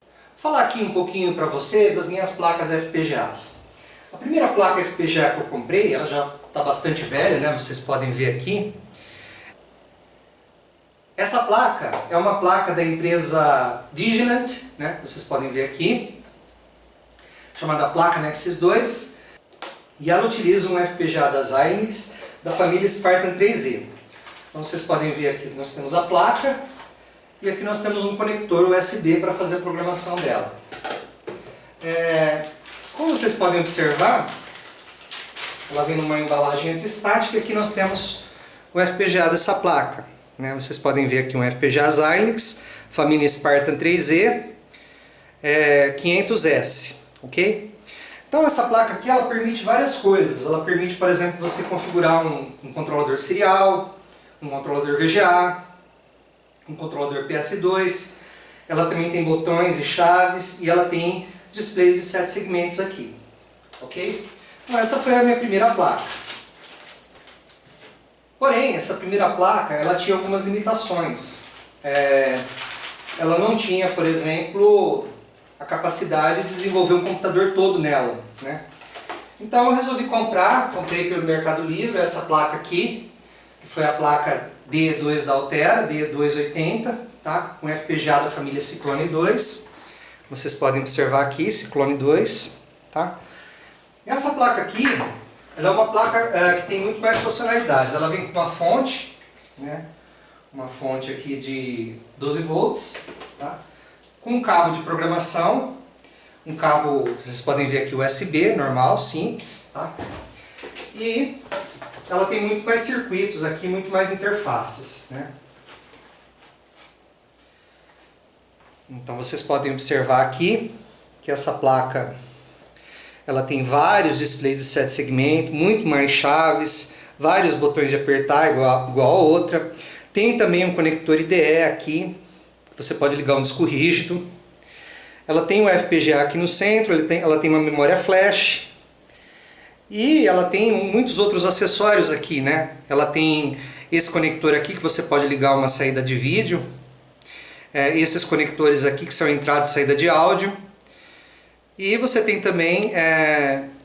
Vou falar aqui um pouquinho para vocês das minhas placas FPGAs. A primeira placa FPGA que eu comprei, ela já está bastante velha, né? Vocês podem ver aqui. Essa placa é uma placa da empresa Digilent, né? Vocês podem ver aqui, chamada placa Nexus 2, e ela utiliza um FPGA da Xilinx da família Spartan 3E. Então vocês podem ver aqui, nós temos a placa e aqui nós temos um conector USB para fazer a programação dela. Como vocês podem observar, ela vem numa embalagem anti-estática e aqui nós temos o FPGA dessa placa. Vocês podem ver aqui um FPGA Xilinx, família Spartan 3E, 500S, ok? Então essa placa aqui ela permite várias coisas. Ela permite, por exemplo, você configurar um controlador serial, um controlador VGA, um controlador PS2. Ela também tem botões e chaves e ela tem displays de 7 segmentos aqui, ok? Então essa foi a minha primeira placa. Porém, essa primeira placa ela tinha algumas limitações. Ela não tinha, por exemplo, a capacidade de desenvolver um computador todo nela, né? Então eu resolvi comprei pelo Mercado Livre essa placa aqui, que foi a placa DE2 da Altera, DE280, tá? Com FPGA da família Cyclone 2. Vocês podem observar aqui, Cyclone 2, tá? Essa placa aqui, ela é uma placa que tem muito mais funcionalidades. Ela vem com uma fonte, né? Uma fonte aqui de 12 volts, tá? Com um cabo de programação, um cabo, vocês podem ver aqui USB, normal, simples, tá? E ela tem muito mais circuitos aqui, muito mais interfaces, né? Então vocês podem observar aqui que essa placa ela tem vários displays de 7 segmentos, muito mais chaves, vários botões de apertar igual a outra. Tem também um conector IDE aqui, você pode ligar um disco rígido. Ela tem um FPGA aqui no centro, ela tem uma memória flash. E ela tem muitos outros acessórios aqui, né? Ela tem esse conector aqui que você pode ligar uma saída de vídeo. Esses conectores aqui que são entrada e saída de áudio. E você tem também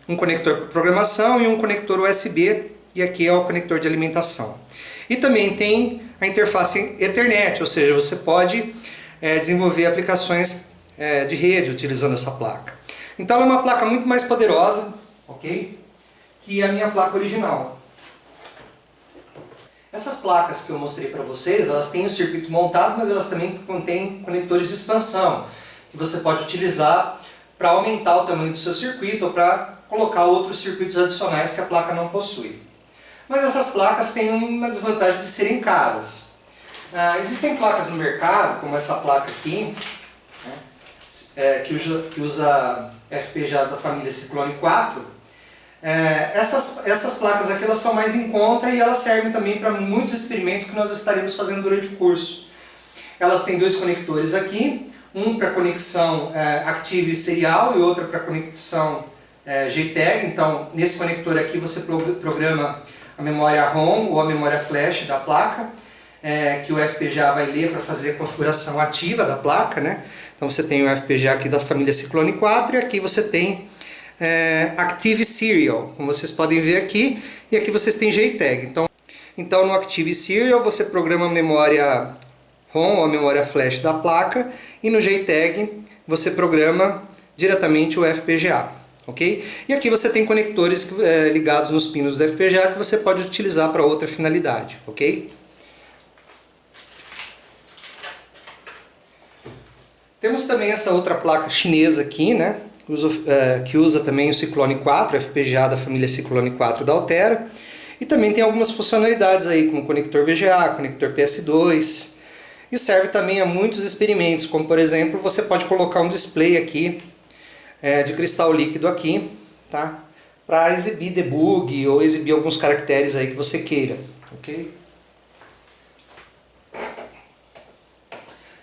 um conector para programação e um conector USB. E aqui é o conector de alimentação. E também tem a interface Ethernet, ou seja, você pode desenvolver aplicações de rede utilizando essa placa. Então ela é uma placa muito mais poderosa, ok? Que a minha placa original. Essas placas que eu mostrei para vocês, elas têm o circuito montado, mas elas também contêm conectores de expansão, que você pode utilizar para aumentar o tamanho do seu circuito ou para colocar outros circuitos adicionais que a placa não possui. Mas essas placas têm uma desvantagem de serem caras. Existem placas no mercado, como essa placa aqui, né, que usa FPGAs da família Cyclone 4. Essas placas aqui elas são mais em conta e elas servem também para muitos experimentos que nós estaremos fazendo durante o curso. Elas têm dois conectores aqui, um para conexão Active serial e outro para conexão JPEG. Então, nesse conector aqui você programa a memória ROM ou a memória flash da placa, que o FPGA vai ler para fazer a configuração ativa da placa, né? Então você tem o FPGA aqui da família Cyclone 4 e aqui você tem Active Serial, como vocês podem ver aqui, e aqui vocês têm JTAG. Então no Active Serial você programa a memória ROM ou a memória flash da placa e no JTAG você programa diretamente o FPGA. Okay? E aqui você tem conectores ligados nos pinos do FPGA que você pode utilizar para outra finalidade. Okay? Temos também essa outra placa chinesa aqui, né? Que usa também o Cyclone 4, FPGA da família Cyclone 4 da Altera. E também tem algumas funcionalidades aí, como conector VGA, conector PS2. E serve também a muitos experimentos, como por exemplo, você pode colocar um display aqui de cristal líquido aqui, tá? para exibir debug ou exibir alguns caracteres aí que você queira, ok?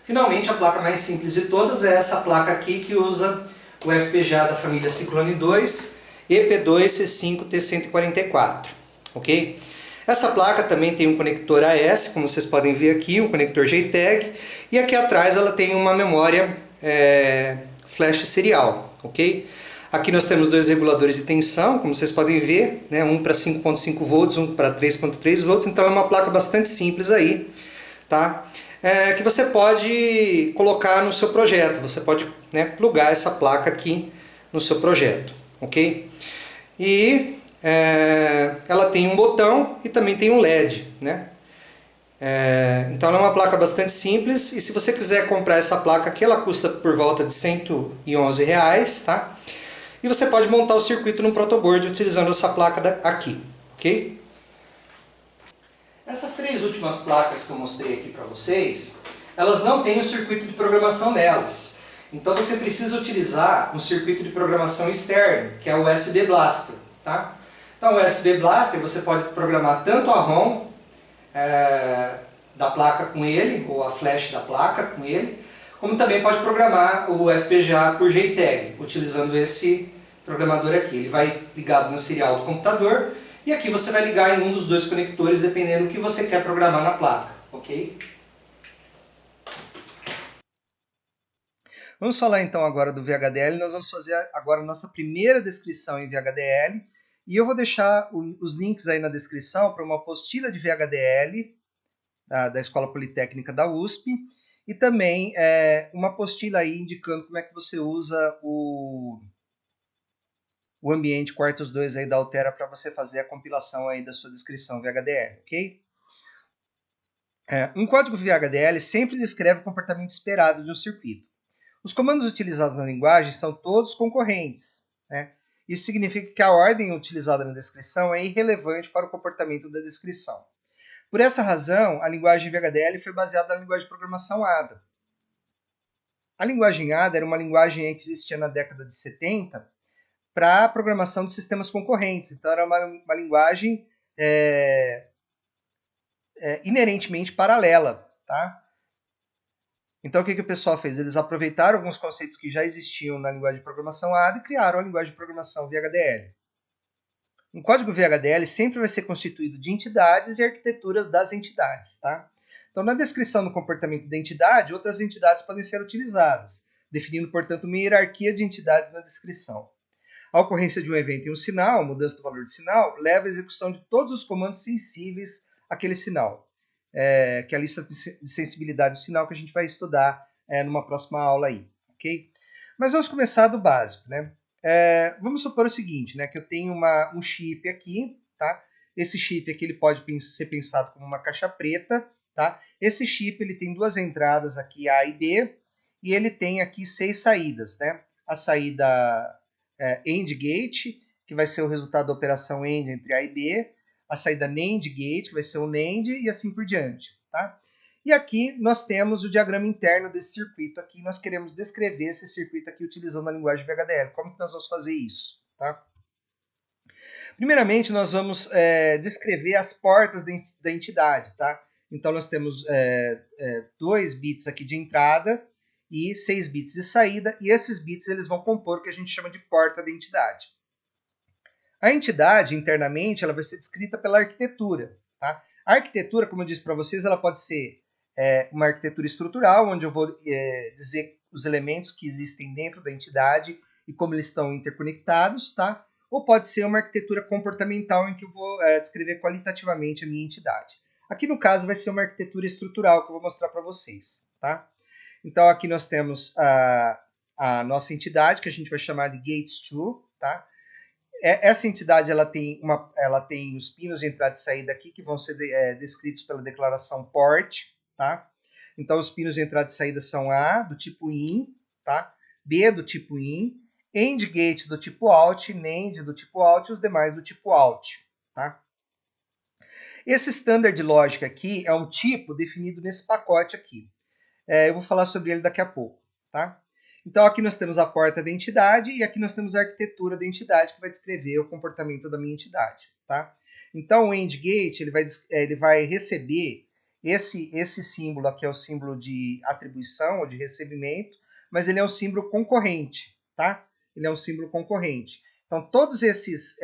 Finalmente, a placa mais simples de todas é essa placa aqui, que usa o FPGA da família Synchrony 2 EP2C5T144, ok? Essa placa também tem um conector AS, como vocês podem ver aqui, um conector JTAG, e aqui atrás ela tem uma memória flash serial, ok? Aqui nós temos dois reguladores de tensão, como vocês podem ver, né? Um para 5.5 volts, um para 3.3 volts, então é uma placa bastante simples aí, tá? Que você pode colocar no seu projeto, você pode, né, plugar essa placa aqui no seu projeto, ok? E ela tem um botão e também tem um LED, né? Então ela é uma placa bastante simples, e se você quiser comprar essa placa aqui, ela custa por volta de R$111, tá? E você pode montar o circuito no protoboard utilizando essa placa aqui, ok? Essas três últimas placas que eu mostrei aqui para vocês, elas não têm o circuito de programação nelas. Então você precisa utilizar um circuito de programação externo, que é o USB Blaster, tá? Então o USB Blaster você pode programar tanto a ROM da placa com ele, ou a flash da placa com ele, como também pode programar o FPGA por JTAG, utilizando esse programador aqui. Ele vai ligado na serial do computador, e aqui você vai ligar em um dos dois conectores, dependendo do que você quer programar na placa, ok? Vamos falar então agora do VHDL. Nós vamos fazer agora a nossa primeira descrição em VHDL. E eu vou deixar os links aí na descrição para uma apostila de VHDL da Escola Politécnica da USP. E também uma apostila aí indicando como é que você usa o ambiente Quartus 2 aí da Altera para você fazer a compilação aí da sua descrição VHDL, ok? Um código VHDL sempre descreve o comportamento esperado de um circuito. Os comandos utilizados na linguagem são todos concorrentes, né? Isso significa que a ordem utilizada na descrição é irrelevante para o comportamento da descrição. Por essa razão, a linguagem VHDL foi baseada na linguagem de programação ADA. A linguagem ADA era uma linguagem que existia na década de 70 para a programação de sistemas concorrentes. Então, era uma linguagem inerentemente paralela, tá? Então, o que o pessoal fez? Eles aproveitaram alguns conceitos que já existiam na linguagem de programação ADA e criaram a linguagem de programação VHDL. Um código VHDL sempre vai ser constituído de entidades e arquiteturas das entidades, tá? Então, na descrição do comportamento da entidade, outras entidades podem ser utilizadas, definindo, portanto, uma hierarquia de entidades na descrição. A ocorrência de um evento em um sinal, a mudança do valor de sinal, leva à execução de todos os comandos sensíveis àquele sinal, que é a lista de sensibilidade do sinal que a gente vai estudar numa próxima aula aí, ok? Mas vamos começar do básico, né? Vamos supor o seguinte, né, que eu tenho um chip aqui, tá? Esse chip aqui ele pode ser pensado como uma caixa preta, tá? Esse chip ele tem duas entradas aqui, A e B, e ele tem aqui 6 saídas, né? A saída AND gate, que vai ser o resultado da operação AND entre A e B, a saída NAND gate, que vai ser o NAND, e assim por diante, tá? E aqui nós temos o diagrama interno desse circuito aqui. Nós queremos descrever esse circuito aqui utilizando a linguagem VHDL. Como que nós vamos fazer isso? Tá? Primeiramente, nós vamos descrever as portas da entidade. Tá? Então, nós temos 2 bits aqui de entrada e 6 bits de saída. E esses bits eles vão compor o que a gente chama de porta da entidade. A entidade, internamente, ela vai ser descrita pela arquitetura. Tá? A arquitetura, como eu disse para vocês, ela pode ser uma arquitetura estrutural, onde eu vou dizer os elementos que existem dentro da entidade e como eles estão interconectados, tá? Ou pode ser uma arquitetura comportamental, em que eu vou descrever qualitativamente a minha entidade. Aqui, no caso, vai ser uma arquitetura estrutural, que eu vou mostrar para vocês, tá? Então, aqui nós temos a nossa entidade, que a gente vai chamar de Gates2, tá? Essa entidade ela tem os pinos de entrada e saída aqui, que vão ser descritos pela declaração port, tá? Então, os pinos de entrada e saída são A, do tipo IN, tá? B, do tipo IN, AND gate do tipo OUT, NAND do tipo OUT e os demais do tipo OUT, tá? Esse standard logic aqui é um tipo definido nesse pacote aqui. Eu vou falar sobre ele daqui a pouco, tá? Então aqui nós temos a porta da entidade e aqui nós temos a arquitetura da entidade que vai descrever o comportamento da minha entidade, tá? Então o AND gate ele vai receber esse símbolo aqui é o símbolo de atribuição ou de recebimento, mas ele é um símbolo concorrente, tá? Ele é um símbolo concorrente. Então todos esses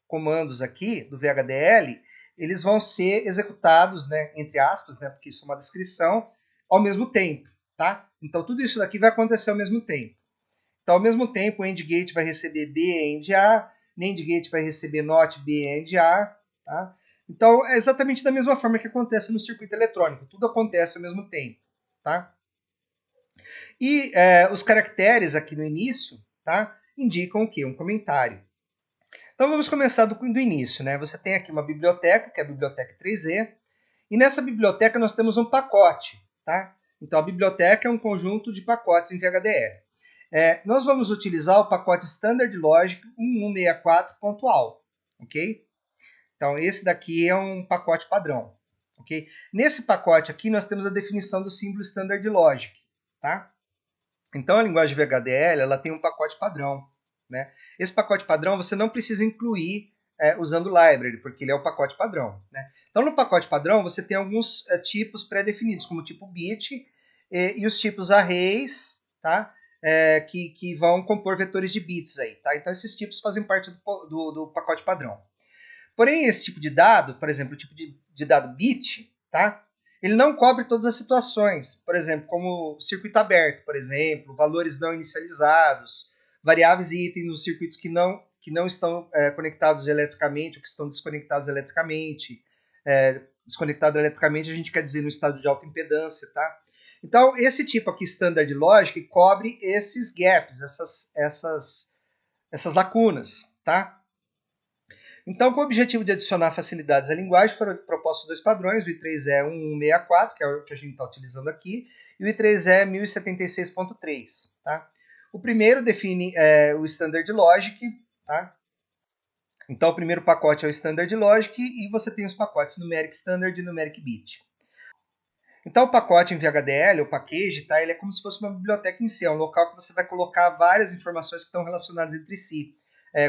comandos aqui do VHDL, eles vão ser executados, né, entre aspas, né, porque isso é uma descrição, ao mesmo tempo, tá? Então tudo isso daqui vai acontecer ao mesmo tempo. Então ao mesmo tempo o AND gate vai receber B AND A, NAND gate vai receber NOT B AND A, tá? Então é exatamente da mesma forma que acontece no circuito eletrônico, tudo acontece ao mesmo tempo, tá? E os caracteres aqui no início, tá, indicam o quê? Um comentário. Então vamos começar do início, né? Você tem aqui uma biblioteca, que é a biblioteca 3E, e nessa biblioteca nós temos um pacote, tá? Então a biblioteca é um conjunto de pacotes em VHDL. Nós vamos utilizar o pacote Standard Logic 1164.al, ok? Então esse daqui é um pacote padrão, ok? Nesse pacote aqui nós temos a definição do símbolo Standard Logic, tá? Então a linguagem VHDL ela tem um pacote padrão, né? Esse pacote padrão você não precisa incluir usando o library, porque ele é o pacote padrão, né? Então no pacote padrão você tem alguns tipos pré-definidos, como o tipo bit e os tipos arrays, tá? Que vão compor vetores de bits aí, tá? Então esses tipos fazem parte do pacote padrão. Porém, esse tipo de dado, por exemplo, o tipo de dado bit, tá? Ele não cobre todas as situações, por exemplo, como circuito aberto, por exemplo, valores não inicializados, variáveis e itens nos circuitos que não estão conectados eletricamente ou que estão desconectados eletricamente. Desconectado eletricamente a gente quer dizer no estado de alta impedância, tá? Então, esse tipo aqui, Standard Logic, cobre esses gaps, essas lacunas, tá? Então, com o objetivo de adicionar facilidades à linguagem, foram propostos dois padrões, o I3E 1164, que é o que a gente está utilizando aqui, e o I3E 1076.3. Tá? O primeiro define o Standard Logic. Tá? Então, o primeiro pacote é o Standard Logic e você tem os pacotes Numeric Standard e Numeric Bit. Então, o pacote em VHDL, o package, tá? Ele é como se fosse uma biblioteca em si, é um local que você vai colocar várias informações que estão relacionadas entre si,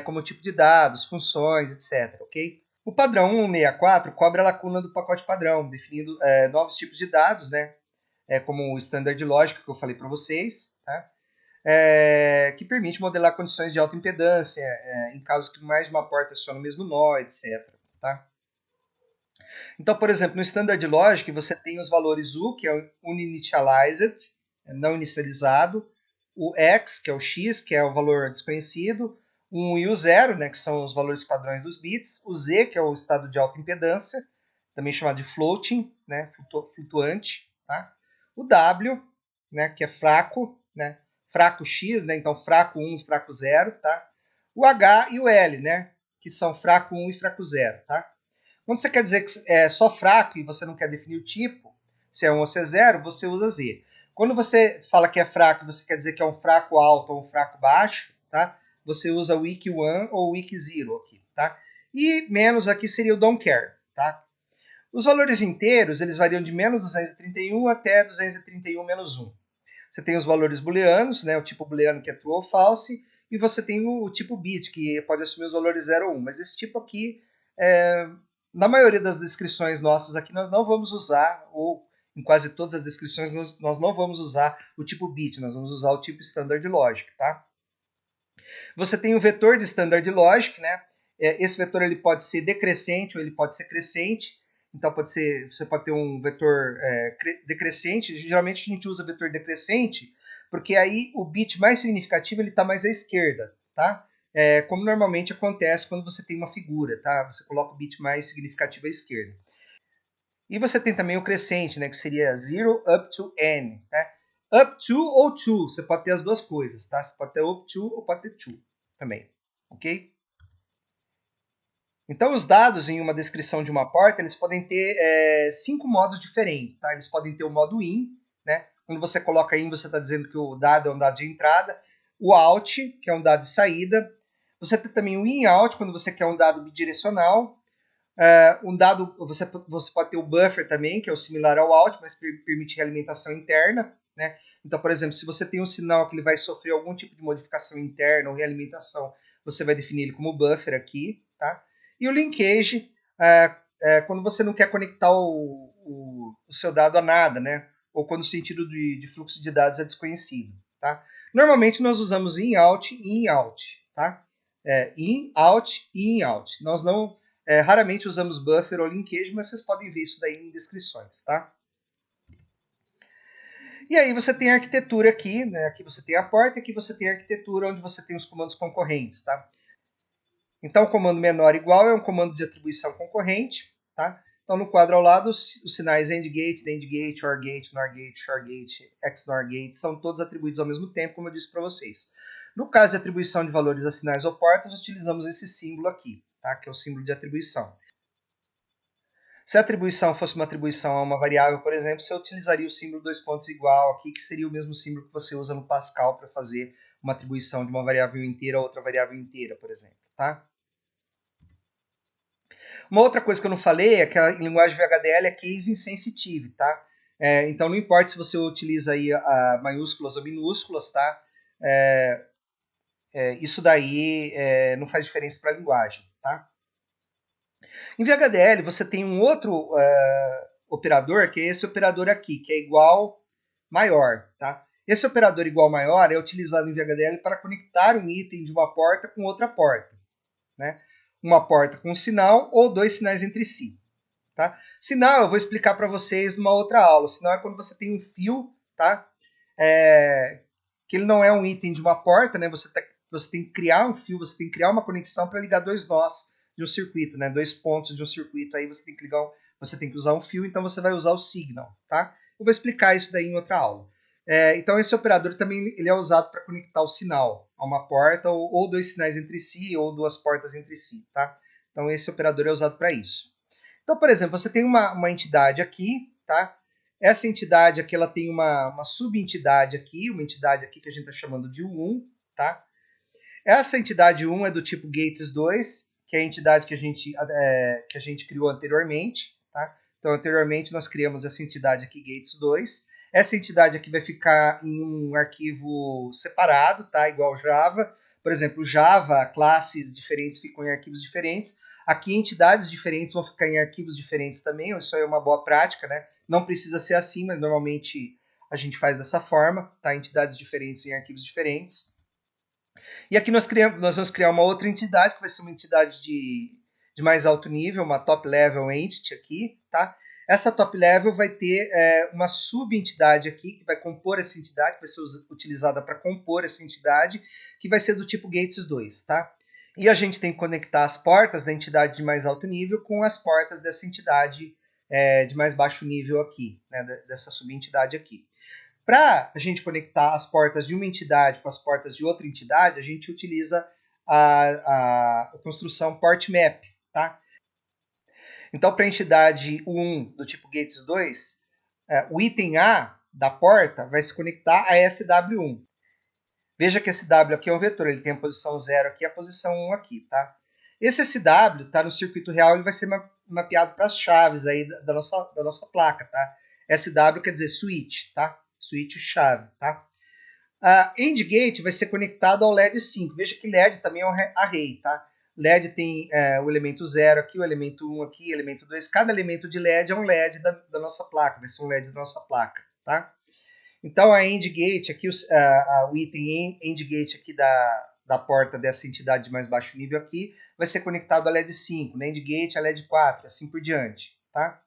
como tipo de dados, funções, etc. Okay? O padrão 164 cobre a lacuna do pacote padrão, definindo novos tipos de dados, né? Como o Standard Logic, que eu falei para vocês, tá? Que permite modelar condições de alta impedância, em casos que mais de uma porta aciona o mesmo nó, etc. Tá? Então, por exemplo, no Standard Logic, você tem os valores U, que é o uninitialized, não inicializado, o X, que é o X, que é o valor desconhecido, o 1 e o 0, né, que são os valores padrões dos bits, o Z, que é o estado de alta impedância, também chamado de floating, né, flutuante, tá? O W, né, que é fraco, né, fraco X, né, então fraco 1 e fraco 0, tá? O H e o L, né, que são fraco 1 e fraco 0, tá? Quando você quer dizer que é só fraco e você não quer definir o tipo, se é 1 ou se é 0, você usa Z. Quando você fala que é fraco, você quer dizer que é um fraco alto ou um fraco baixo, tá? Você usa o weak 1 ou o weak 0 aqui, tá? E menos aqui seria o don't care, tá? Os valores inteiros, eles variam de menos 231 até 231 menos 1. Você tem os valores booleanos, né? O tipo booleano que é true ou false, e você tem o tipo bit, que pode assumir os valores 0 ou 1. Mas esse tipo aqui, na maioria das descrições nossas aqui, nós não vamos usar, ou em quase todas as descrições, nós não vamos usar o tipo bit, nós vamos usar o tipo Standard Logic, tá? Você tem o vetor de Standard Logic, né? Esse vetor ele pode ser decrescente ou ele pode ser crescente. Então você pode ter um vetor decrescente. Geralmente a gente usa vetor decrescente porque aí o bit mais significativo ele está mais à esquerda, tá? Como normalmente acontece quando você tem uma figura, tá? Você coloca o bit mais significativo à esquerda. E você tem também o crescente, né? Que seria 0 up to n, né? Up to ou to, você pode ter as duas coisas, tá? Você pode ter up to ou pode ter to também, ok? Então, os dados em uma descrição de uma porta, eles podem ter 5 modos diferentes, tá? Eles podem ter o modo in, né? Quando você coloca in, você está dizendo que o dado é um dado de entrada. O out, que é um dado de saída. Você tem também o in-out, quando você quer um dado bidirecional. Um dado, você pode ter o buffer também, que é o similar ao out, mas permite realimentação interna, né? Então, por exemplo, se você tem um sinal que ele vai sofrer algum tipo de modificação interna ou realimentação, você vai definir ele como buffer aqui, tá? E o linkage, quando você não quer conectar o seu dado a nada, né? Ou quando o sentido de fluxo de dados é desconhecido, tá? Normalmente nós usamos in, out e in, out, tá? In, out e in, out. Nós não, raramente usamos buffer ou linkage, mas vocês podem ver isso daí em descrições, tá? E aí você tem a arquitetura aqui, né? Aqui você tem a porta, aqui você tem a arquitetura onde você tem os comandos concorrentes, tá? Então, o comando menor igual é um comando de atribuição concorrente, tá? Então, no quadro ao lado, os sinais AND gate, OR gate, NOR gate, SHOR gate, XNOR gate, são todos atribuídos ao mesmo tempo, como eu disse para vocês. No caso de atribuição de valores a sinais ou portas, utilizamos esse símbolo aqui, tá? Que é o símbolo de atribuição. Se a atribuição fosse uma atribuição a uma variável, por exemplo, você utilizaria o símbolo dois pontos igual aqui, que seria o mesmo símbolo que você usa no Pascal para fazer uma atribuição de uma variável inteira a outra variável inteira, por exemplo, tá? Uma outra coisa que eu não falei é que a linguagem VHDL é case insensitive, tá? Então não importa se você utiliza aí maiúsculas ou minúsculas, tá? Isso daí não faz diferença para a linguagem, tá? Em VHDL você tem um outro operador, que é esse operador aqui, que é igual maior, tá? Esse operador igual maior é utilizado em VHDL para conectar um item de uma porta com outra porta, né? Uma porta com um sinal ou dois sinais entre si. Tá? Sinal eu vou explicar para vocês numa outra aula. Sinal é quando você tem um fio, tá? Que ele não é um item de uma porta, né? Você tem que criar um fio, você tem que criar uma conexão para ligar dois nós de um circuito, né? Dois pontos de um circuito. Aí você tem que você tem que usar um fio, então você vai usar o signal, tá? Eu vou explicar isso daí em outra aula. Então esse operador também ele é usado para conectar o sinal a uma porta ou dois sinais entre si ou duas portas entre si, tá? Então esse operador é usado para isso. Então, por exemplo, você tem uma entidade aqui, tá? Essa entidade aqui, ela tem uma subentidade aqui, uma entidade aqui que a gente está chamando de U1, tá? Essa entidade 1 é do tipo Gates2, que é a entidade que a gente criou anteriormente, tá? Então, anteriormente nós criamos essa entidade aqui, Gates2. Essa entidade aqui vai ficar em um arquivo separado, tá? Igual Java. Por exemplo, Java, classes diferentes ficam em arquivos diferentes. Aqui, entidades diferentes vão ficar em arquivos diferentes também. Isso é uma boa prática, né? Não precisa ser assim, mas normalmente a gente faz dessa forma, tá? Entidades diferentes em arquivos diferentes. E aqui nós vamos criar uma outra entidade, que vai ser uma entidade de mais alto nível, uma top level entity aqui, tá? Essa top level vai ter uma subentidade aqui, que vai compor essa entidade, que vai ser utilizada para compor essa entidade, que vai ser do tipo Gates2, tá? E a gente tem que conectar as portas da entidade de mais alto nível com as portas dessa entidade de mais baixo nível aqui, né, dessa subentidade aqui. Para a gente conectar as portas de uma entidade com as portas de outra entidade, a gente utiliza a construção port map, tá? Então, para a entidade 1 do tipo Gates2, o item A da porta vai se conectar a SW1. Veja que esse W aqui é um vetor, ele tem a posição 0 aqui e a posição 1 aqui, tá? Esse SW está no circuito real, ele vai ser mapeado para as chaves aí da nossa placa, tá? SW quer dizer switch, tá? Switch chave, tá? A AND gate vai ser conectado ao LED 5. Veja que LED também é um array, tá? LED tem o elemento 0 aqui, o elemento 1 aqui, o elemento 2. Cada elemento de LED é um LED da nossa placa, vai ser um LED da nossa placa, tá? Então, a AND gate, aqui, o item AND gate aqui da porta dessa entidade de mais baixo nível aqui, vai ser conectado a LED 5, na AND gate a LED 4, assim por diante, tá?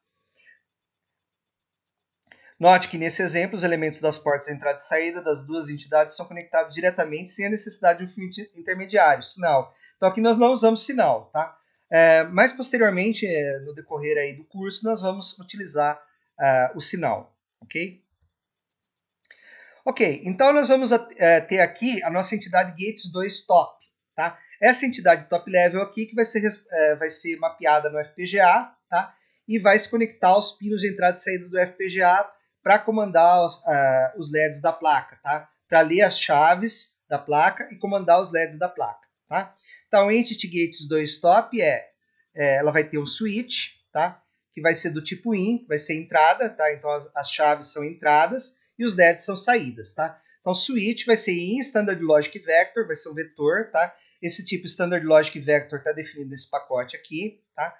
Note que, nesse exemplo, os elementos das portas de entrada e saída das duas entidades são conectados diretamente sem a necessidade de um fio intermediário, sinal. Então, aqui nós não usamos sinal, tá? Mais posteriormente, no decorrer aí do curso, nós vamos utilizar o sinal, ok? Ok, então nós vamos ter aqui a nossa entidade Gates2 Top, tá? Essa entidade top level aqui que vai ser mapeada no FPGA, tá? E vai se conectar aos pinos de entrada e saída do FPGA para comandar os LEDs da placa, tá? Para ler as chaves da placa e comandar os LEDs da placa, tá? Então, Entity Gates2 Top ela vai ter um switch, tá? Que vai ser do tipo IN, vai ser entrada, tá? Então as chaves são entradas. e os DEDs são saídas, tá? Então, switch vai ser in Standard Logic Vector, vai ser um vetor, tá? Esse tipo Standard Logic Vector está definido nesse pacote aqui, tá?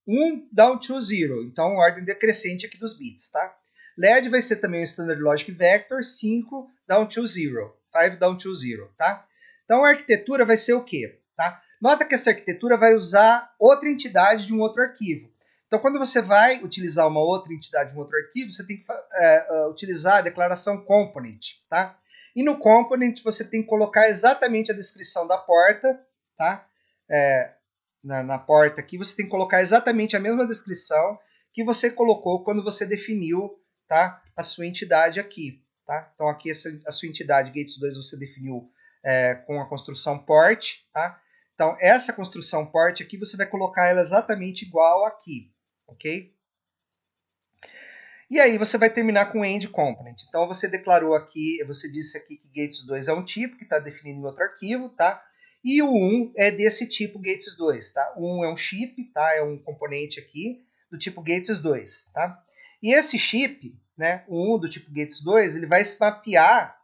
1 down to 0, então ordem decrescente aqui dos bits, tá? LED vai ser também um Standard Logic Vector, 5 down to 0, 5 down to 0, tá? Então a arquitetura vai ser o quê? Tá? Nota que essa arquitetura vai usar outra entidade de um outro arquivo. Então quando você vai utilizar uma outra entidade de um outro arquivo, você tem que utilizar a declaração component, tá? E no component você tem que colocar exatamente a descrição da porta, tá? Na porta aqui você tem que colocar exatamente a mesma descrição que você colocou quando você definiu, tá, a sua entidade aqui. Tá? Então aqui a sua entidade Gates 2 você definiu com a construção port. Tá? Então essa construção port aqui você vai colocar ela exatamente igual aqui. Ok? E aí você vai terminar com end component. Então você declarou aqui, você disse aqui que Gates 2 é um tipo que está definido em outro arquivo, tá? E o 1 é desse tipo Gates 2, tá? O 1 é um chip, tá? É um componente aqui do tipo Gates 2, tá? E esse chip, né, o 1 do tipo Gates 2, ele vai se mapear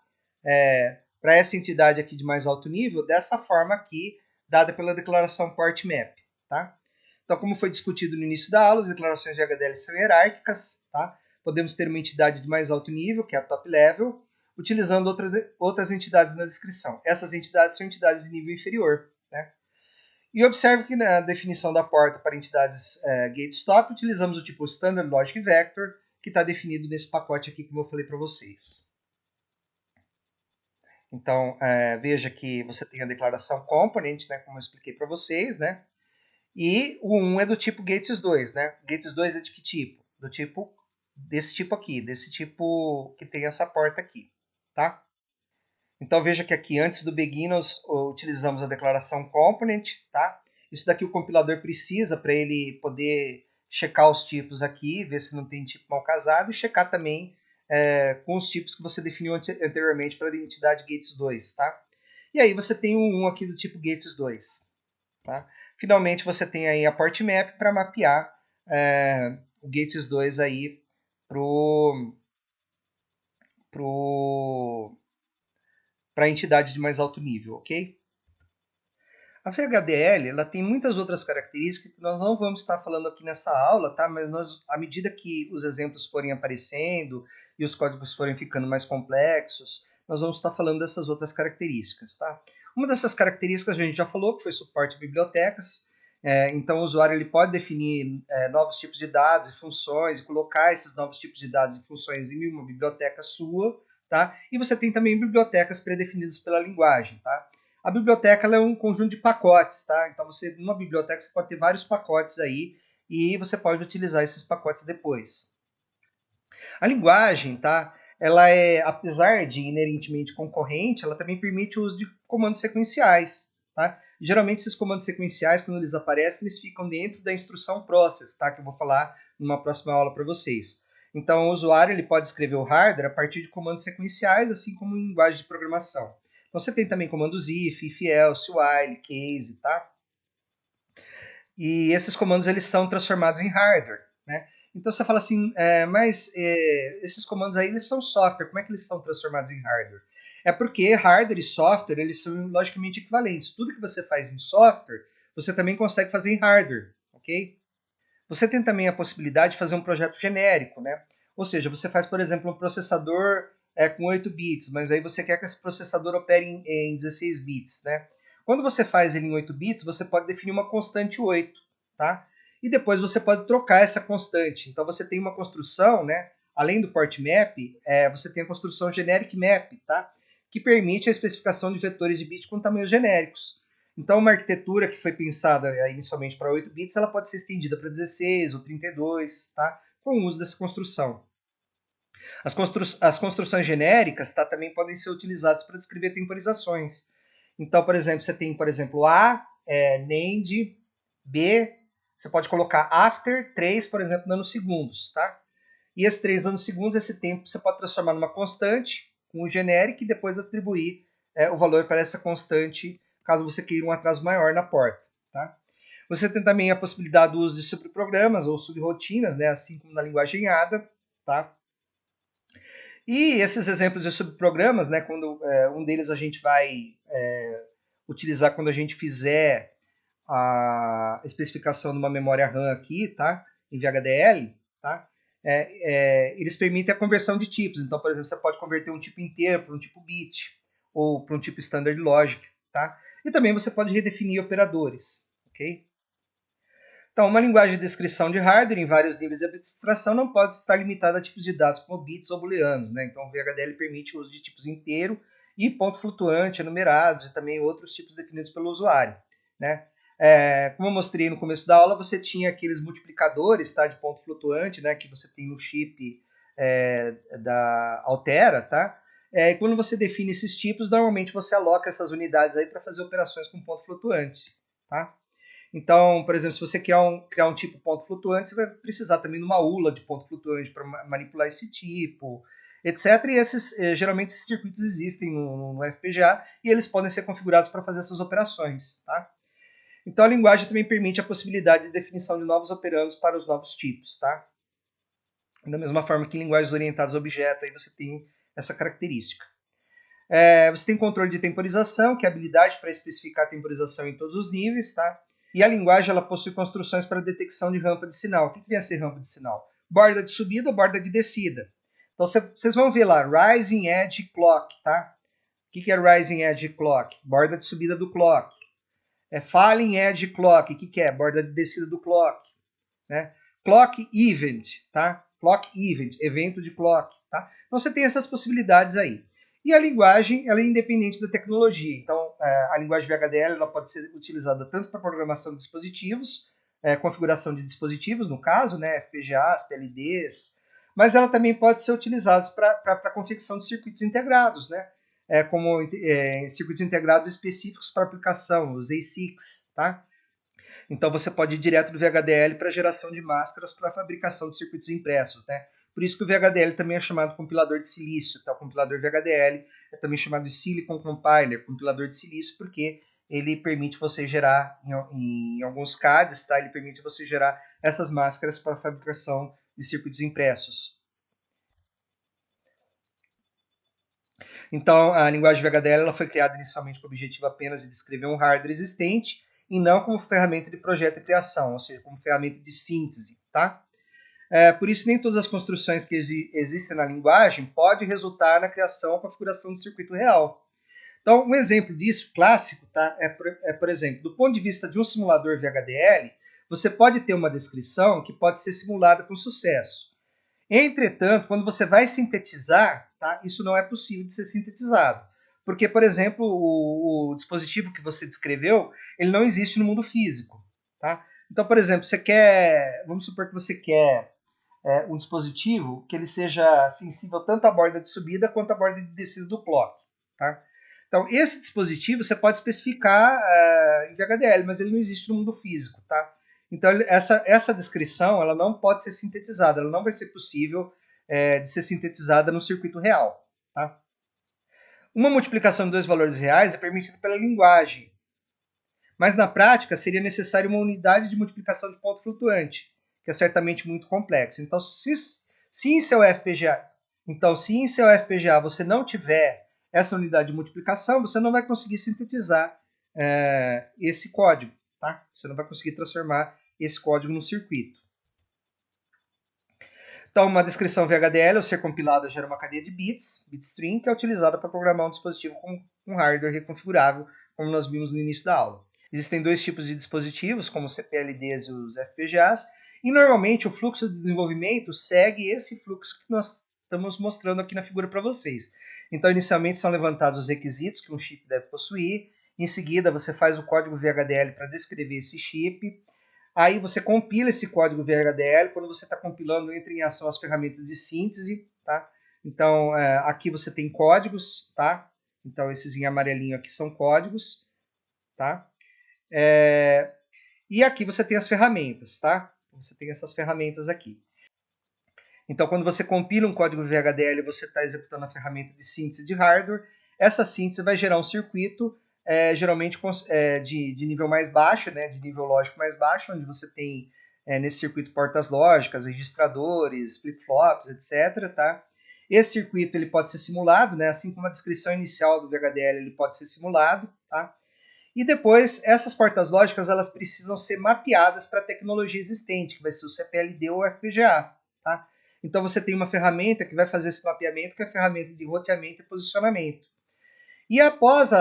para essa entidade aqui de mais alto nível dessa forma aqui, dada pela declaração port map, tá? Então, como foi discutido no início da aula, as declarações de HDL são hierárquicas, tá? Podemos ter uma entidade de mais alto nível, que é a top level, utilizando outras entidades na descrição. Essas entidades são entidades de nível inferior, né? E observe que na definição da porta para entidades GateStop, utilizamos o tipo Standard Logic Vector, que está definido nesse pacote aqui, como eu falei para vocês. Então, veja que você tem a declaração component, né, como eu expliquei para vocês, né? E o 1 é do tipo Gates 2, né? Gates 2 é de que tipo? Desse tipo aqui, desse tipo que tem essa porta aqui, tá? Então veja que aqui antes do begin nós utilizamos a declaração component, tá? Isso daqui o compilador precisa para ele poder checar os tipos aqui, ver se não tem tipo mal casado e checar também com os tipos que você definiu anteriormente para a identidade Gates 2, tá? E aí você tem o 1 aqui do tipo Gates 2, tá? Finalmente você tem aí a port map para mapear o Gates 2 aí para a entidade de mais alto nível, ok? A VHDL ela tem muitas outras características que nós não vamos estar falando aqui nessa aula, tá? Mas à medida que os exemplos forem aparecendo e os códigos forem ficando mais complexos, nós vamos estar falando dessas outras características, tá? Uma dessas características a gente já falou, que foi suporte a bibliotecas. Então o usuário ele pode definir novos tipos de dados e funções e colocar esses novos tipos de dados e funções em uma biblioteca sua, tá? E você tem também bibliotecas pré-definidas pela linguagem, tá? A biblioteca ela é um conjunto de pacotes, tá? Então numa biblioteca você pode ter vários pacotes aí e você pode utilizar esses pacotes depois. A linguagem, tá? Ela apesar de inerentemente concorrente, ela também permite o uso de comandos sequenciais, tá? Geralmente esses comandos sequenciais, quando eles aparecem, eles ficam dentro da instrução process, tá? Que eu vou falar numa próxima aula para vocês. Então o usuário ele pode escrever o hardware a partir de comandos sequenciais, assim como em linguagem de programação. Então você tem também comandos if else, while, case, tá? E esses comandos eles estão transformados em hardware, né? Então você fala assim, mas esses comandos aí eles são software, como é que eles são transformados em hardware? É porque hardware e software eles são logicamente equivalentes. Tudo que você faz em software, você também consegue fazer em hardware, ok? Você tem também a possibilidade de fazer um projeto genérico, né? Ou seja, você faz, por exemplo, um processador com 8 bits, mas aí você quer que esse processador opere em 16 bits, né? Quando você faz ele em 8 bits, você pode definir uma constante 8, tá? E depois você pode trocar essa constante. Então você tem uma construção, né? Além do port map, você tem a construção generic map, tá? Que permite a especificação de vetores de bit com tamanhos genéricos. Então, uma arquitetura que foi pensada inicialmente para 8 bits, ela pode ser estendida para 16 ou 32, tá? Com o uso dessa construção. As construções genéricas, tá, também podem ser utilizadas para descrever temporizações. Então, por exemplo, você tem, por exemplo, A, NAND, B, você pode colocar after 3, por exemplo, nanosegundos, tá? E esses 3 nanosegundos, esse tempo você pode transformar numa constante, com o genérico, e depois atribuir o valor para essa constante, caso você queira um atraso maior na porta, tá? Você tem também a possibilidade do uso de subprogramas ou subrrotinas, né, assim como na linguagem ADA, tá? E esses exemplos de subprogramas, né, quando um deles a gente vai utilizar quando a gente fizer a especificação de uma memória RAM aqui, tá? Em VHDL, tá? Eles permitem a conversão de tipos. Então, por exemplo, você pode converter um tipo inteiro para um tipo bit ou para um tipo standard logic, tá? E também você pode redefinir operadores, ok? Então, uma linguagem de descrição de hardware em vários níveis de abstração não pode estar limitada a tipos de dados como bits ou booleanos, né? Então, o VHDL permite o uso de tipos inteiro e ponto flutuante, enumerados e também outros tipos definidos pelo usuário, né? Como eu mostrei no começo da aula, você tinha aqueles multiplicadores, tá, de ponto flutuante, né, que você tem no chip da Altera, tá? E quando você define esses tipos, normalmente você aloca essas unidades aí para fazer operações com ponto flutuante, tá? Então, por exemplo, se você criar um tipo ponto flutuante, você vai precisar também de uma ULA de ponto flutuante para manipular esse tipo, etc. E geralmente esses circuitos existem no FPGA e eles podem ser configurados para fazer essas operações, tá? Então, a linguagem também permite a possibilidade de definição de novos operandos para os novos tipos, tá? Da mesma forma que em linguagens orientadas a objeto, aí você tem essa característica. Você tem controle de temporização, que é a habilidade para especificar a temporização em todos os níveis, tá? E a linguagem ela possui construções para detecção de rampa de sinal. O que vem a ser rampa de sinal? Borda de subida ou borda de descida. Então, vocês vão ver lá, Rising Edge Clock, tá? O que é Rising Edge Clock? Borda de subida do clock. Falling Edge Clock, o que é? Borda de descida do clock. Né? Clock Event, tá? Clock Event, evento de clock, tá? Então você tem essas possibilidades aí. E a linguagem, ela é independente da tecnologia. Então, a linguagem VHDL ela pode ser utilizada tanto para programação de dispositivos, configuração de dispositivos, no caso, né, FPGAs, PLDs, mas ela também pode ser utilizada para confecção de circuitos integrados, né? Como circuitos integrados específicos para aplicação, os ASICs, tá? Então você pode ir direto do VHDL para geração de máscaras para fabricação de circuitos impressos, né? Por isso que o VHDL também é chamado compilador de silício, tá? O compilador VHDL é também chamado de Silicon Compiler, compilador de silício, porque ele permite você gerar, em alguns CADs, tá? Ele permite você gerar essas máscaras para fabricação de circuitos impressos. Então, a linguagem VHDL ela foi criada inicialmente com o objetivo apenas de descrever um hardware existente e não como ferramenta de projeto e criação, ou seja, como ferramenta de síntese, tá? Por isso, nem todas as construções que existem na linguagem podem resultar na criação ou configuração do circuito real. Então, um exemplo disso, clássico, tá? Por exemplo, do ponto de vista de um simulador VHDL, você pode ter uma descrição que pode ser simulada com sucesso. Entretanto, quando você vai sintetizar, tá, isso não é possível de ser sintetizado. Porque, por exemplo, o dispositivo que você descreveu, ele não existe no mundo físico. Tá? Então, por exemplo, vamos supor que você quer um dispositivo que ele seja sensível tanto à borda de subida quanto à borda de descida do clock. Tá? Então, esse dispositivo você pode especificar em VHDL, mas ele não existe no mundo físico. Tá? Então, essa descrição ela não pode ser sintetizada, ela não vai ser possível de ser sintetizada no circuito real. Tá? Uma multiplicação de dois valores reais é permitida pela linguagem, mas na prática seria necessário uma unidade de multiplicação de ponto flutuante, que é certamente muito complexo. Então, se em seu FPGA você não tiver essa unidade de multiplicação, você não vai conseguir sintetizar esse código. Tá? Você não vai conseguir transformar esse código no circuito. Então, uma descrição VHDL, ao ser compilada, gera uma cadeia de bits, bitstring, que é utilizada para programar um dispositivo com um hardware reconfigurável, como nós vimos no início da aula. Existem dois tipos de dispositivos, como os CPLDs e os FPGAs, e normalmente o fluxo de desenvolvimento segue esse fluxo que nós estamos mostrando aqui na figura para vocês. Então, inicialmente são levantados os requisitos que um chip deve possuir, em seguida você faz o código VHDL para descrever esse chip, aí você compila esse código VHDL, quando você está compilando, entra em ação as ferramentas de síntese, tá? Então, aqui você tem códigos, tá? Então, esses em amarelinho aqui são códigos, tá? E aqui você tem as ferramentas, tá? Você tem essas ferramentas aqui. Então, quando você compila um código VHDL, você está executando a ferramenta de síntese de hardware. Essa síntese vai gerar um circuito, geralmente de nível mais baixo, né, de nível lógico mais baixo, onde você tem nesse circuito portas lógicas, registradores, flip-flops, etc. Tá? Esse circuito ele pode ser simulado, né? Assim como a descrição inicial do VHDL ele pode ser simulado, tá? E depois, essas portas lógicas elas precisam ser mapeadas para a tecnologia existente, que vai ser o CPLD ou o FPGA. Tá? Então você tem uma ferramenta que vai fazer esse mapeamento, que é a ferramenta de roteamento e posicionamento. E após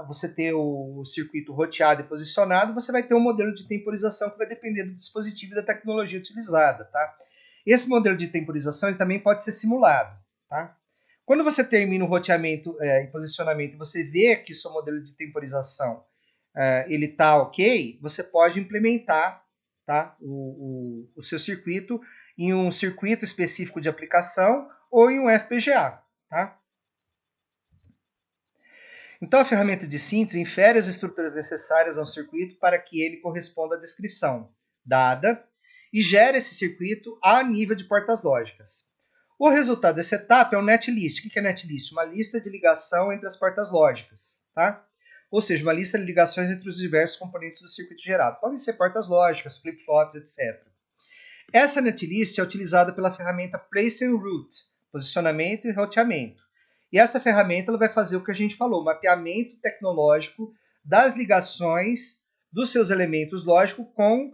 você ter o circuito roteado e posicionado, você vai ter um modelo de temporização que vai depender do dispositivo e da tecnologia utilizada. Tá? Esse modelo de temporização ele também pode ser simulado. Tá? Quando você termina o roteamento e posicionamento, você vê que o seu modelo de temporização ele está ok, você pode implementar, tá, o seu circuito em um circuito específico de aplicação ou em um FPGA. Tá? Então, a ferramenta de síntese infere as estruturas necessárias a um circuito para que ele corresponda à descrição dada e gera esse circuito a nível de portas lógicas. O resultado dessa etapa é o netlist. O que é netlist? Uma lista de ligação entre as portas lógicas. Tá? Ou seja, uma lista de ligações entre os diversos componentes do circuito gerado. Podem ser portas lógicas, flip-flops, etc. Essa netlist é utilizada pela ferramenta Place and Route, posicionamento e roteamento. E essa ferramenta ela vai fazer o que a gente falou, mapeamento tecnológico das ligações dos seus elementos lógicos com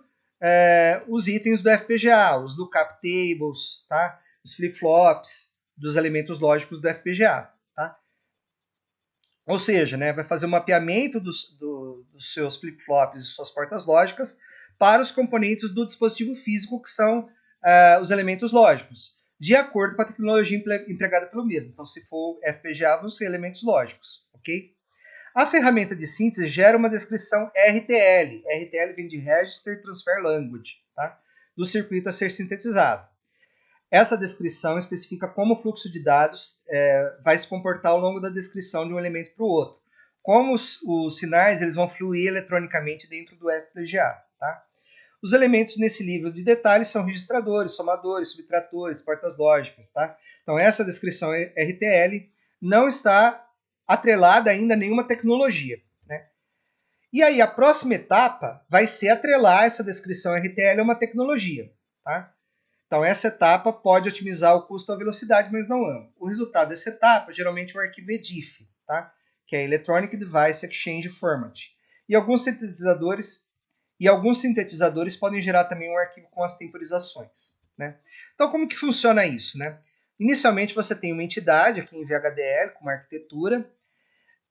os itens do FPGA, os lookup tables, tá? Os flip-flops dos elementos lógicos do FPGA. Tá? Ou seja, né, vai fazer o mapeamento dos seus flip-flops e suas portas lógicas para os componentes do dispositivo físico, que são os elementos lógicos, de acordo com a tecnologia empregada pelo mesmo. Então, se for FPGA, vão ser elementos lógicos. Okay? A ferramenta de síntese gera uma descrição RTL. RTL vem de Register Transfer Language, tá? Do circuito a ser sintetizado. Essa descrição especifica como o fluxo de dados vai se comportar ao longo da descrição de um elemento para o outro. Como os sinais eles vão fluir eletronicamente dentro do FPGA. Tá? Os elementos nesse nível de detalhes são registradores, somadores, subtratores, portas lógicas. Tá? Então essa descrição RTL não está atrelada ainda a nenhuma tecnologia. Né? E aí a próxima etapa vai ser atrelar essa descrição RTL a uma tecnologia. Tá? Então, essa etapa pode otimizar o custo ou a velocidade, mas não ambos. O resultado dessa etapa geralmente é um arquivo EDIF, tá? Que é Electronic Device Exchange Format. E alguns sintetizadores podem gerar também um arquivo com as temporizações. Né? Então, como que funciona isso? Né? Inicialmente, você tem uma entidade aqui em VHDL, com uma arquitetura.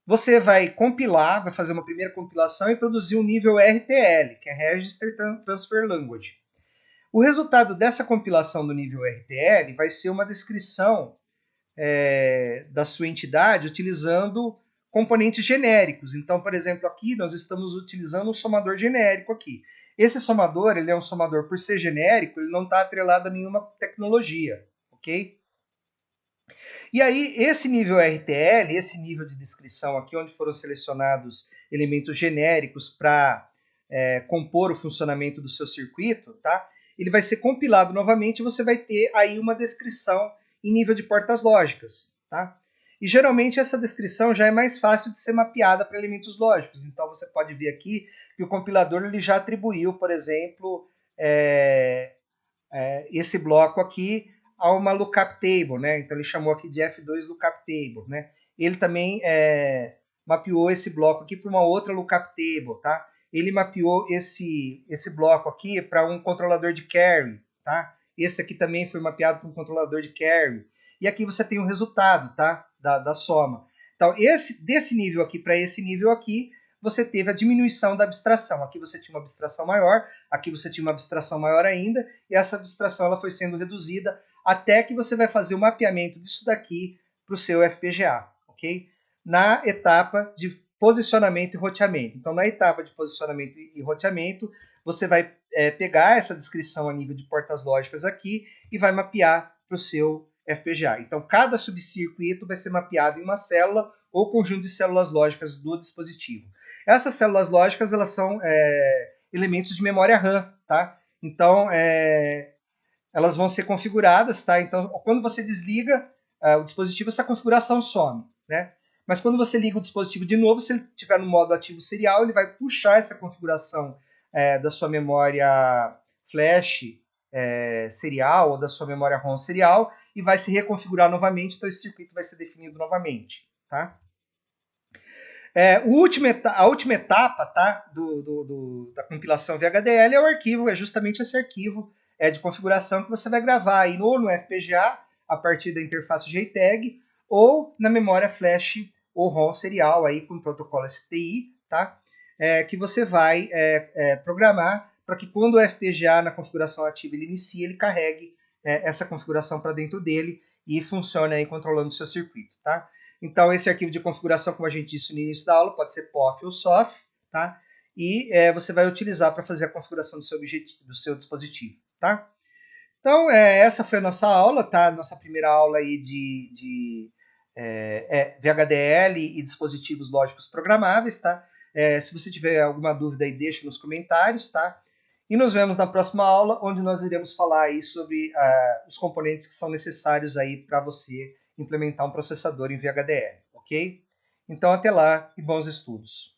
Você vai compilar, vai fazer uma primeira compilação e produzir um nível RTL, que é Register Transfer Language. O resultado dessa compilação do nível RTL vai ser uma descrição da sua entidade utilizando componentes genéricos. Então, por exemplo, aqui nós estamos utilizando um somador genérico aqui. Esse somador, ele é um somador, por ser genérico, ele não está atrelado a nenhuma tecnologia, ok? E aí, esse nível RTL, esse nível de descrição aqui, onde foram selecionados elementos genéricos para compor o funcionamento do seu circuito, tá? Ele vai ser compilado novamente e você vai ter aí uma descrição em nível de portas lógicas. Tá? E geralmente essa descrição já é mais fácil de ser mapeada para elementos lógicos. Então você pode ver aqui que o compilador ele já atribuiu, por exemplo, esse bloco aqui a uma lookup table. Né? Então ele chamou aqui de F2 lookup table. Né? Ele também mapeou esse bloco aqui para uma outra lookup table. Tá? Ele mapeou esse bloco aqui para um controlador de carry, tá? Esse aqui também foi mapeado para um controlador de carry. E aqui você tem o resultado, tá? Da soma. Então, desse nível aqui para esse nível aqui, você teve a diminuição da abstração. Aqui você tinha uma abstração maior, aqui você tinha uma abstração maior ainda, e essa abstração ela foi sendo reduzida até que você vai fazer o mapeamento disso daqui para o seu FPGA, ok? Na etapa de posicionamento e roteamento. Então, na etapa de posicionamento e roteamento, você vai pegar essa descrição a nível de portas lógicas aqui e vai mapear para o seu FPGA. Então, cada subcircuito vai ser mapeado em uma célula ou conjunto de células lógicas do dispositivo. Essas células lógicas elas são elementos de memória RAM. Tá? Então, elas vão ser configuradas. Tá? Então, quando você desliga o dispositivo, essa configuração some. Né? Mas quando você liga o dispositivo de novo, se ele estiver no modo ativo serial, ele vai puxar essa configuração da sua memória flash serial ou da sua memória ROM serial e vai se reconfigurar novamente, então esse circuito vai ser definido novamente, tá? A última etapa, tá, da compilação VHDL é justamente esse arquivo de configuração que você vai gravar aí ou no FPGA, a partir da interface JTAG, ou na memória flash ou ROM serial aí com o protocolo STI, tá? Que você vai programar para que quando o FPGA na configuração ativa ele inicie, ele carregue essa configuração para dentro dele e funcione aí controlando o seu circuito, tá? Então, esse arquivo de configuração, como a gente disse no início da aula, pode ser POF ou SOF, tá? E você vai utilizar para fazer a configuração do seu dispositivo, tá? Então, essa foi a nossa aula, tá? Nossa primeira aula aí de VHDL e dispositivos lógicos programáveis, tá? Se você tiver alguma dúvida aí, deixa nos comentários, tá? E nos vemos na próxima aula, onde nós iremos falar aí sobre os componentes que são necessários aí para você implementar um processador em VHDL, ok? Então, até lá e bons estudos.